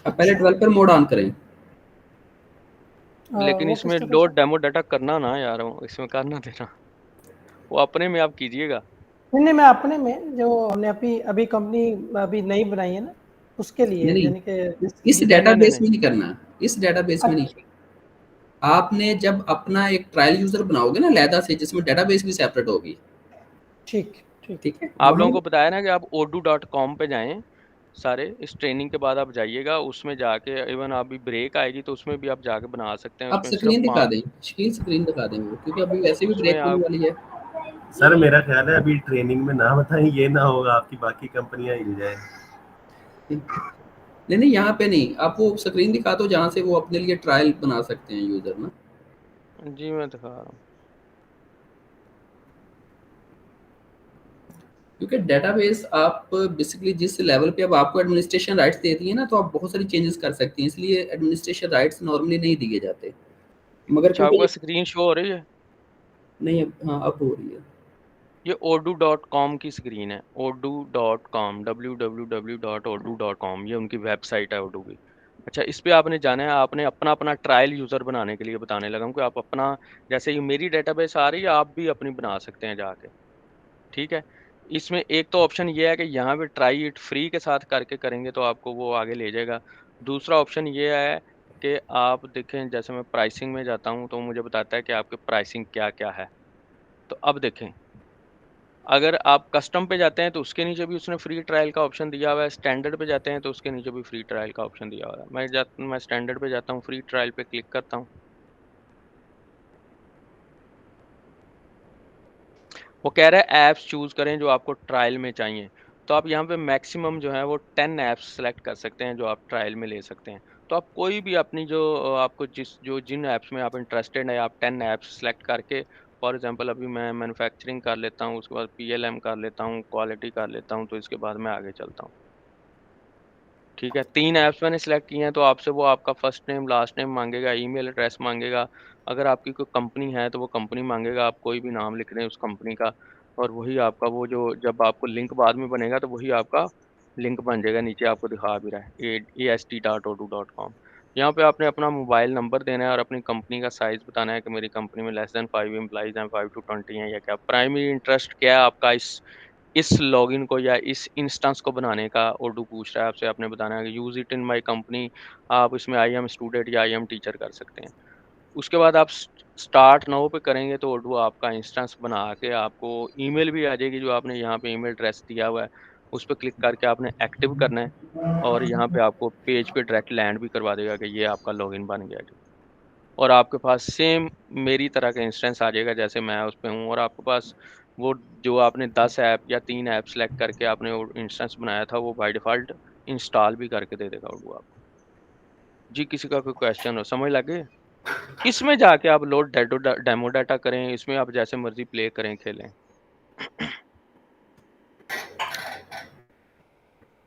आप पहले डेवलपर मोड ऑन करें। लेकिन इसमें लोड डेमो डाटा करना ना यार, इसमें करना देना, वो अपने में आप कीजिएगा। नहीं, मैं अपने में जो हमने अभी कंपनी अभी नई बनाई है ना, उसके लिए नहीं, यानी कि इस डेटाबेस में नहीं करना, इस डेटाबेस में नहीं। आपने जब अपना एक ट्रायल यूजर बनाओगे ना अलहदा से, जिसमें डेटाबेस भी सेपरेट होगी। ठीक है। आप लोगों को बताया ना कि आप odoo.com पे जाएं, सारे इस ट्रेनिंग के बाद आप जाइएगा, उसमें जाके इवन अभी ब्रेक आएगी तो उसमें भी आप जाके बना सकते हैं। आप स्क्रीन दिखा दें, स्क्रीन दिखा दें वो, क्योंकि अभी वैसे भी ब्रेक होने वाली है। सर मेरा ख्याल है अभी ट्रेनिंग में ना बताएं, ये ना होगा आपकी बाकी कंपनियां हिल जाए। नहीं, यहाँ पे नहीं, आप वो स्क्रीन दिखा दो जहाँ से वो अपने लिए ट्रायल बना सकते हैं यूजर ना। जी मैं दिखा रहा हूँ। क्योंकि डेटाबेस आप बेसिकली जिस लेवल पे अब आपको एडमिनिस्ट्रेशन राइट्स दे दिए ना, तो आप बहुत सारी चेंजेस कर सकते हैं, इसलिए एडमिनिस्ट्रेशन राइट्स नॉर्मली नहीं दिए जाते। मगर अच्छा, आपका स्क्रीन शो हो रही है? नहीं, हाँ अब हो रही है। ये odoo.com की स्क्रीन है, odoo.com, www.odoo.com, ये उनकी वेबसाइट है odoo की। अच्छा, इस पे आपने जाना है, आपने अपना ट्रायल यूज़र बनाने के लिए बताने लगा हूँ कि आप अपना, जैसे ये मेरी डेटाबेस आ रही है आप भी अपनी बना सकते हैं जाके, ठीक है। इसमें एक तो ऑप्शन ये है कि यहाँ पे ट्राई इट फ्री के साथ करके करेंगे तो आपको वो आगे ले जाएगा। दूसरा ऑप्शन ये है कि आप देखें, जैसे मैं प्राइसिंग में जाता हूँ तो मुझे बताता है कि आपके प्राइसिंग क्या क्या है। तो अब देखें, अगर आप कस्टम पे जाते हैं तो उसके नीचे भी उसने फ्री ट्रायल का ऑप्शन दिया हुआ है, स्टैंडर्ड पे जाते हैं तो उसके नीचे भी फ्री ट्रायल का ऑप्शन दिया हुआ है। मैं स्टैंडर्ड पे जाता हूँ, फ्री ट्रायल पे क्लिक करता हूँ। वो कह रहा है ऐप्स चूज़ करें जो आपको ट्रायल में चाहिए, तो आप यहाँ पे मैक्सिमम जो है वो 10 ऐप्स सेलेक्ट कर सकते हैं जो आप ट्रायल में ले सकते हैं। तो आप कोई भी अपनी जो आपको जिन ऐप्स में आप इंटरेस्टेड है, आप 10 ऐप्स सेलेक्ट करके, फॉर एग्जांपल अभी मैं मैन्युफैक्चरिंग कर लेता हूँ, उसके बाद PLM कर लेता हूँ, क्वालिटी कर लेता हूँ, तो इसके बाद मैं आगे चलता हूँ। ठीक है, 3 ऐप्स मैंने सेलेक्ट किए हैं, तो आपसे वो आपका फर्स्ट नेम, लास्ट नेम मांगेगा, ईमेल एड्रेस मांगेगा। अगर आपकी कोई कंपनी है तो वो कंपनी मांगेगा, आप कोई भी नाम लिख दें उस कंपनी का, और वही आपका वो जो जब आपको लिंक बाद में बनेगा तो वही आपका लिंक बन जाएगा। नीचे आपको दिखा भी रहा है ast.odoo.com। यहाँ पे आपने अपना मोबाइल नंबर देना है और अपनी कंपनी का साइज़ बताना है कि मेरी कंपनी में लेस देन 5 एम्प्लॉइज़ हैं, 5 to 20 हैं या क्या। प्राइमरी इंटरेस्ट क्या है आपका इस लॉगिन को या इस इंस्टेंस को बनाने का, odoo पूछ रहा है आपसे, आपने बताना है कि use it in my company. आप इसमें आई एम स्टूडेंट या आई एम टीचर कर सकते हैं। उसके बाद आप स्टार्ट नाउ पे करेंगे तो odoo आपका इंस्टेंस बना के आपको ईमेल भी आ जाएगी, जो आपने यहाँ पे ईमेल एड्रेस दिया हुआ है उस पर क्लिक करके आपने एक्टिव करना है, और यहाँ पे आपको पेज पे डायरेक्ट लैंड भी करवा देगा कि ये आपका लॉगिन बन गया जी। और आपके पास सेम मेरी तरह का इंस्टेंस आ जाएगा जैसे मैं उस पे हूँ, और आपके पास वो जो आपने 10 ऐप या 3 ऐप सेलेक्ट करके आपने वो इंस्टेंस बनाया था वो बाय डिफ़ॉल्ट इंस्टॉल भी करके दे देगा वो आपको। जी, किसी का कोई क्वेश्चन हो, समझ लगे? इसमें जाके आप लोड डेमो डाटा करें, इसमें आप जैसे मर्ज़ी प्ले करें, खेलें।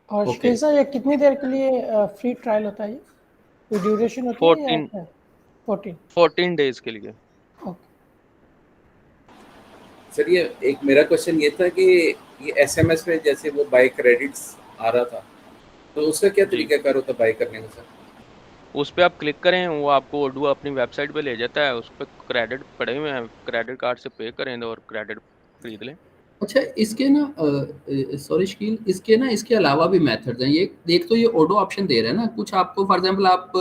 और ओके शकील साहब ये कितनी देर के लिए फ्री ट्रायल होता है ये? कोई ड्यूरेशन होती है या 14 क्या? 14 14 डेज़ के लिए। ओके। सर ये एक मेरा क्वेश्चन ये था कि ये एसएमएस में जैसे वो बाय क्रेडिट्स आ रहा था, तो उसका क्या जी। तरीकाकार होता है बाय करने का सर? उस पे आप क्लिक करें, वो आपको ओडू अपनी वेबसाइट पे ले जाता है, उस पे क्रेडिट पड़े हुए हैं, क्रेडिट कार्ड से पे करें और क्रेडिट खरीद लें। अच्छा इसके ना सॉरी शकील, इसके ना इसके अलावा भी मेथड्स हैं। ये एक तो ये ऑडो ऑप्शन दे रहा है ना, कुछ आपको फॉर एग्जांपल आप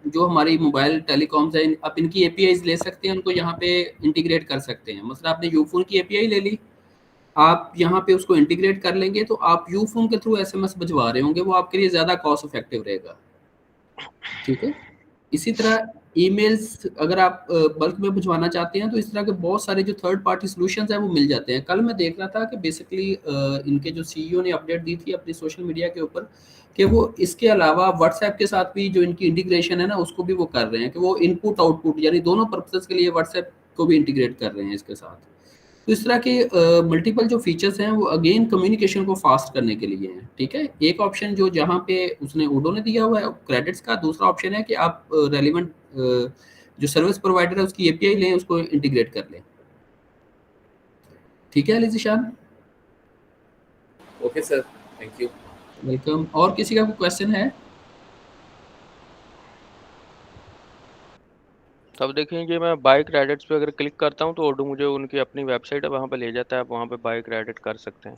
जो हमारी मोबाइल टेलीकॉम्स हैं आप इनकी एपीआईज ले सकते हैं, उनको यहाँ पे इंटीग्रेट कर सकते हैं। मतलब आपने यूफोन की एपीआई ले ली, आप यहाँ पे उसको इंटीग्रेट कर लेंगे तो आप यूफोन के थ्रू एसएमएस भिजवा रहे होंगे, वो आपके लिए ज़्यादा कॉस्ट इफेक्टिव रहेगा। ठीक है, इसी तरह ईमेल्स अगर आप बल्क में भिजवाना चाहते हैं तो इस तरह के बहुत सारे जो थर्ड पार्टी सॉल्यूशंस हैं वो मिल जाते हैं। कल मैं देख रहा था कि बेसिकली इनके जो सीईओ ने अपडेट दी थी अपनी सोशल मीडिया के ऊपर कि वो इसके अलावा व्हाट्सएप के साथ भी जो इनकी इंटीग्रेशन है ना उसको भी वो कर रहे हैं कि वो इनपुट आउटपुट यानी दोनों पर्पसेस के लिए व्हाट्सएप को भी इंटीग्रेट कर रहे हैं इसके साथ। तो इस तरह के मल्टीपल जो फीचर्स हैं वो अगेन कम्युनिकेशन को फास्ट करने के लिए हैं। ठीक है, एक ऑप्शन जो जहाँ पे उसने ओडो ने दिया हुआ है क्रेडिट्स का, दूसरा ऑप्शन है कि आप रेलिवेंट जो सर्विस प्रोवाइडर है उसकी एपीआई लें, उसको इंटीग्रेट कर लें। ठीक है Ali Zeeshan, okay sir, thank you. Welcome. और किसी का कोई क्वेश्चन है? तब देखें ये मैं बाय क्रेडिट्स पे अगर क्लिक करता हूँ तो ओडू मुझे उनकी अपनी वेबसाइट है वहाँ पे ले जाता है, आप वहाँ पे बाय क्रेडिट कर सकते हैं।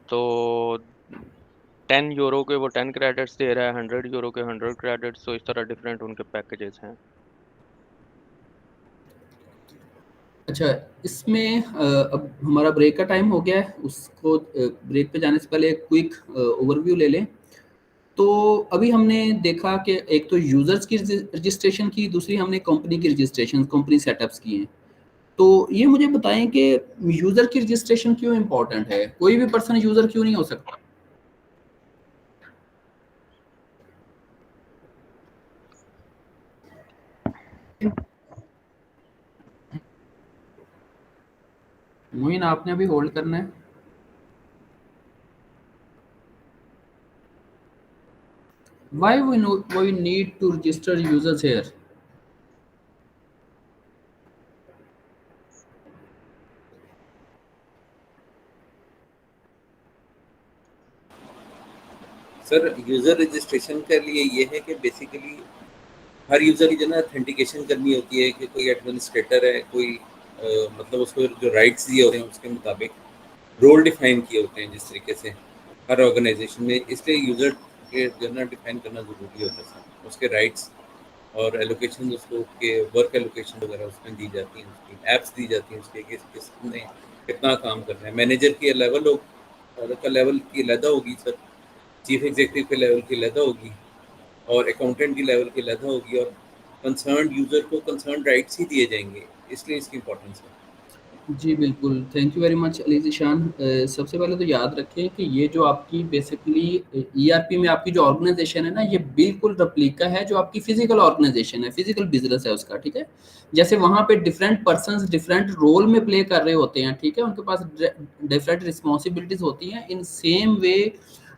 तो 10 यूरो के वो 10 क्रेडिट्स दे रहा है, 100 यूरो के 100 क्रेडिट्स, तो इस तरह डिफरेंट उनके पैकेजेस हैं। अच्छा इसमें अब हमारा ब्रेक का टाइम हो गया है, उसको ब्रेक पे जाने से पहले क्विक ओवरव्यू ले लें। तो अभी हमने देखा कि एक तो यूजर्स की रजिस्ट्रेशन की, दूसरी हमने कंपनी की रजिस्ट्रेशन, कंपनी सेटअप्स की हैं। तो ये मुझे बताएं कि यूजर की रजिस्ट्रेशन क्यों इम्पोर्टेंट है? कोई भी पर्सन यूजर क्यों नहीं हो सकता? मोइन आपने अभी होल्ड करना है। Why we need to register users here? Sir user registration के लिए ये है कि बेसिकली हर यूज़र की जो ना ऑथेंटिकेशन करनी होती है कि कोई एडमिनिस्ट्रेटर है, कोई मतलब उसको जो राइट्स दिए होते हैं उसके मुताबिक रोल डिफाइन किए होते हैं जिस तरीके से हर ऑर्गेनाइजेशन में, इसलिए यूज़र के जो ना डिफाइन करना ज़रूरी होता है सर। उसके राइट्स और एलोकेशन उसको के वर्क एलोकेशन वगैरह उसमें दी जाती हैं, उसकी एप्स दी जाती हैं उसके कि किसने कितना काम कर रहे हैं। मैनेजर की लेवल का लेवल की अलहदा होगी सर, चीफ एग्जीक्यूटिव के लेवल की अलहदा होगी और अकाउंटेंट की लेवल की अलहदा होगी, और कंसर्न यूज़र को कंसर्न राइट्स ही दिए जाएंगे, इसलिए इसकी इंपॉर्टेंस है। जी बिल्कुल, thank you very much Ali Zeeshan. सबसे पहले तो याद रखें कि ये जो आपकी बेसिकली ईआरपी में आपकी जो ऑर्गेनाइजेशन है ना, ये बिल्कुल रेप्लिका है जो आपकी फिजिकल ऑर्गेनाइजेशन है, फिजिकल बिजनेस है उसका। ठीक है, जैसे वहाँ पे डिफरेंट पर्सन्स डिफरेंट रोल में प्ले कर रहे होते हैं, ठीक है, उनके पास डिफरेंट रिस्पॉन्सिबिलिटीज होती हैं। इन सेम वे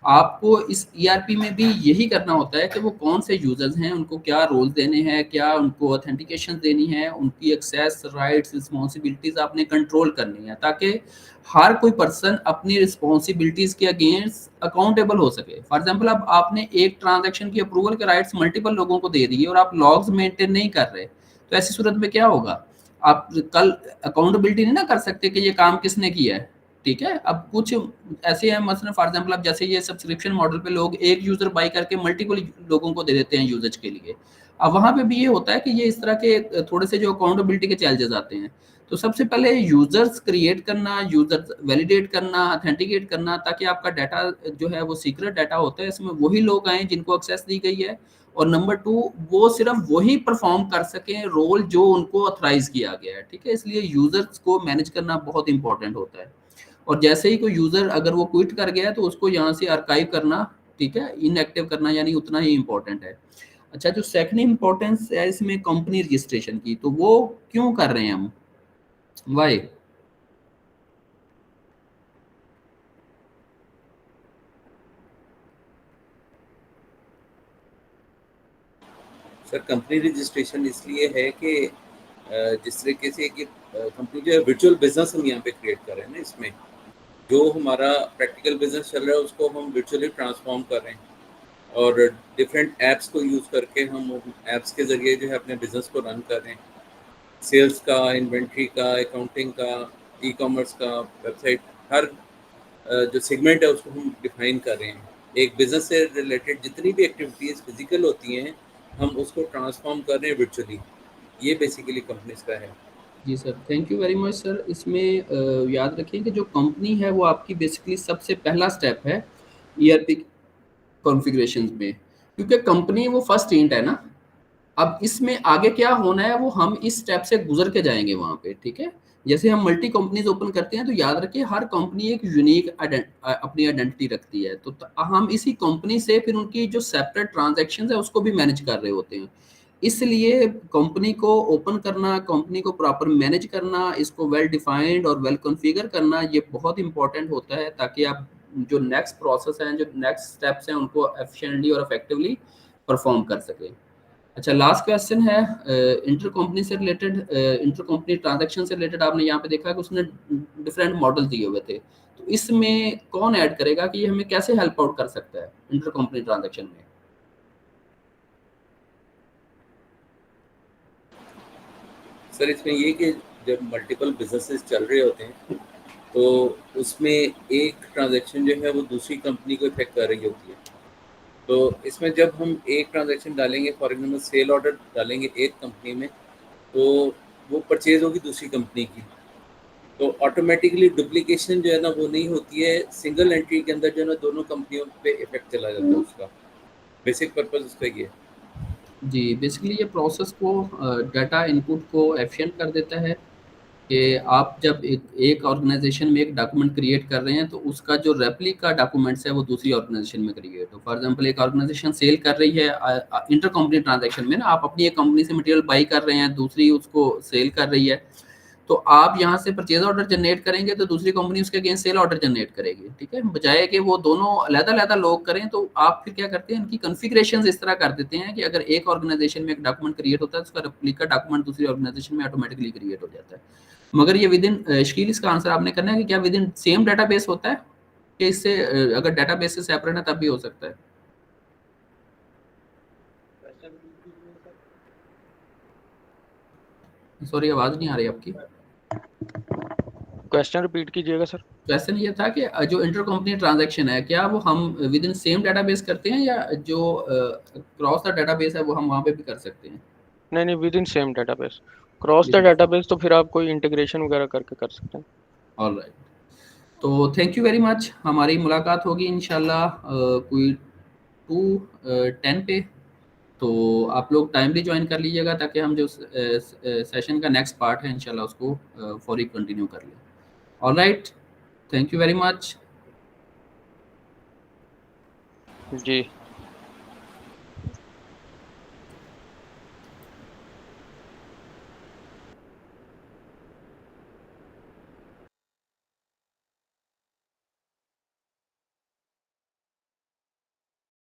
आपको इस ईआरपी में भी यही करना होता है कि वो कौन से यूजर्स हैं, उनको क्या रोल देने हैं, क्या उनको ऑथेंटिकेशन देनी है, उनकी एक्सेस राइट्स रिस्पॉन्सिबिलिटीज आपने कंट्रोल करनी है, ताकि हर कोई पर्सन अपनी रिस्पॉन्सिबिलिटीज के अगेंस्ट अकाउंटेबल हो सके। फॉर एग्जांपल अब आपने एक ट्रांजैक्शन की अप्रूवल के राइट्स मल्टीपल लोगों को दे दिए और आप लॉग्स मेंटेन नहीं कर रहे, तो ऐसी सूरत में क्या होगा? आप कल अकाउंटेबिलिटी नहीं ना कर सकते कि ये काम किसने किया है। ठीक है, अब कुछ ऐसे हैं मसलन फॉर एग्जांपल अब जैसे ये सब्सक्रिप्शन मॉडल पे लोग एक यूजर बाई करके मल्टीपल लोगों को दे देते हैं यूजर्स के लिए। अब वहां पे भी ये होता है कि ये इस तरह के थोड़े से जो अकाउंटेबिलिटी के चैलेंजेस आते हैं। तो सबसे पहले यूजर्स क्रिएट करना, यूजर्स वैलिडेट करना, ऑथेंटिकेट करना, ताकि आपका डाटा जो है वो सीक्रेट डाटा होता है, इसमें वही लोग आए जिनको एक्सेस दी गई है। और नंबर 2, वो सिर्फ वही परफॉर्म कर सकें रोल जो उनको ऑथराइज किया गया है, ठीक है। इसलिए यूजर्स को मैनेज करना बहुत इंपॉर्टेंट होता है। और जैसे ही कोई यूजर अगर वो क्विट कर गया है तो उसको यहाँ से आर्काइव करना, ठीक है, इनएक्टिव करना, यानी उतना ही इंपॉर्टेंट है। अच्छा, जो सेकंड इंपॉर्टेंस है इसमें कंपनी रजिस्ट्रेशन की, तो वो क्यों कर रहे हैं हम, वाई? सर कंपनी रजिस्ट्रेशन इसलिए है कि जिस तरीके से कि कंपनी जो है वर्चुअल बिजनेस हम यहाँ पे क्रिएट कर रहे हैं ना, इसमें जो हमारा प्रैक्टिकल बिजनेस चल रहा है उसको हम वर्चुअली ट्रांसफॉर्म कर रहे हैं और डिफरेंट ऐप्स को यूज़ करके हम ऐप्स के ज़रिए जो है अपने बिजनेस को रन कर रहे हैं। सेल्स का, इन्वेंट्री का, अकाउंटिंग का, ई कॉमर्स का, वेबसाइट, हर जो सेगमेंट है उसको हम डिफाइन कर रहे हैं। एक बिजनेस से रिलेटेड जितनी भी एक्टिविटीज़ फिजिकल होती हैं हम उसको ट्रांसफॉर्म कर रहे हैं वर्चुअली। ये बेसिकली कंपनीज का है। जी sir, thank you very much sir. इसमें याद रखिए कि जो कंपनी है वो आपकी बेसिकली सबसे पहला स्टेप है ईआरपी कॉन्फ़िगरेशंस में, क्योंकि कंपनी वो फर्स्ट हिंट है ना। अब इसमें आगे क्या होना है वो हम इस स्टेप से गुजर के जाएंगे वहाँ पे, ठीक है। जैसे हम मल्टी कंपनीज ओपन करते हैं तो याद रखिए हर कंपनी एक यूनिक अपनी आइडेंटिटी रखती है, तो हम इसी कंपनी से फिर उनकी जो सेपरेट ट्रांजैक्शंस है उसको भी मैनेज कर रहे होते हैं। इसलिए कंपनी को ओपन करना, कंपनी को प्रॉपर मैनेज करना, इसको वेल डिफाइंड और वेल कॉन्फ़िगर करना, ये बहुत इंपॉर्टेंट होता है, ताकि आप जो नेक्स्ट प्रोसेस हैं, जो नेक्स्ट स्टेप्स हैं, उनको एफिशिएंटली और इफेक्टिवली परफॉर्म कर सकें। अच्छा, लास्ट क्वेश्चन है इंटर कंपनी से रिलेटेड, इंटर कंपनी ट्रांजैक्शन से रिलेटेड। आपने यहाँ पे देखा कि उसने डिफरेंट मॉडल दिए हुए थे, तो इसमें कौन ऐड करेगा कि ये हमें कैसे हेल्प आउट कर सकता है इंटर कंपनी ट्रांजैक्शन में? सर इसमें ये कि जब मल्टीपल बिजनेसेस चल रहे होते हैं तो उसमें एक ट्रांजैक्शन जो है वो दूसरी कंपनी को इफेक्ट कर रही होती है। तो इसमें जब हम एक ट्रांजैक्शन डालेंगे, फॉर एग्जाम्पल सेल ऑर्डर डालेंगे एक कंपनी में, तो वो परचेज होगी दूसरी कंपनी की, तो ऑटोमेटिकली डुप्लीकेशन जो है ना वो नहीं होती है। सिंगल एंट्री के अंदर जो है ना दोनों कंपनियों पे इफेक्ट चला जाता है उसका। बेसिक पर्पस उसका ये है। जी, बेसिकली ये प्रोसेस को डाटा इनपुट को एफिशिएंट कर देता है कि आप जब एक ऑर्गेनाइजेशन में एक डॉक्यूमेंट क्रिएट कर रहे हैं तो उसका जो रेप्लिका डॉक्यूमेंट्स है वो दूसरी ऑर्गेनाइजेशन में क्रिएट हो। फॉर एग्जांपल एक ऑर्गेनाइजेशन सेल कर रही है इंटर कंपनी ट्रांजैक्शन में ना, आप अपनी एक कंपनी से मटेरियल बाई कर रहे हैं, दूसरी उसको सेल कर रही है, तो आप यहाँ से परचेज ऑर्डर जनरेट करेंगे तो दूसरी कंपनी उसके अगेंस्ट सेल ऑर्डर जनरेट करेगी, ठीक है। बजाय कि वो दोनों अलग-अलग लोग करें, तो आप फिर क्या करते हैं, इनकी कॉन्फ़िगरेशंस इस तरह कर देते हैं कि अगर एक ऑर्गेनाइजेशन में एक डॉक्यूमेंट क्रिएट होता है तो उसका रेप्लिका डॉक्यूमेंट दूसरी ऑर्गेनाइजेशन में ऑटोमेटिकली क्रिएट हो जाता है। मगर ये विद इन शकील, इसका आंसर आपने करना है कि क्या विद इन सेम डाटाबेस होता है कि इससे अगर डाटाबेस से सेपरेट है तब भी हो सकता है? सॉरी, आवाज़ नहीं आ रही आपकी। क्वेश्चन रिपीट कीजिएगा सर। क्वेश्चन ये था कि जो इंटर कंपनी ट्रांजैक्शन है क्या वो हम विद इन सेम डाटाबेस करते हैं, या जो क्रॉस द डाटाबेस है वो हम वहाँ पे भी कर सकते हैं? नहीं, with in same database. Cross the database तो फिर आप कोई इंटीग्रेशन वगैरह करके कर सकते हैं। ऑलराइट, तो थैंक यू वेरी मच। हमारी मुलाकात होगी इंशाल्लाह कोई 2:10 पे, तो आप लोग टाइमली ज्वाइन कर लीजिएगा ताकि हम जो सेशन का नेक्स्ट पार्ट है इंशाल्लाह उसको फौरी कंटिन्यू कर लें। All right, thank you very much. Ji.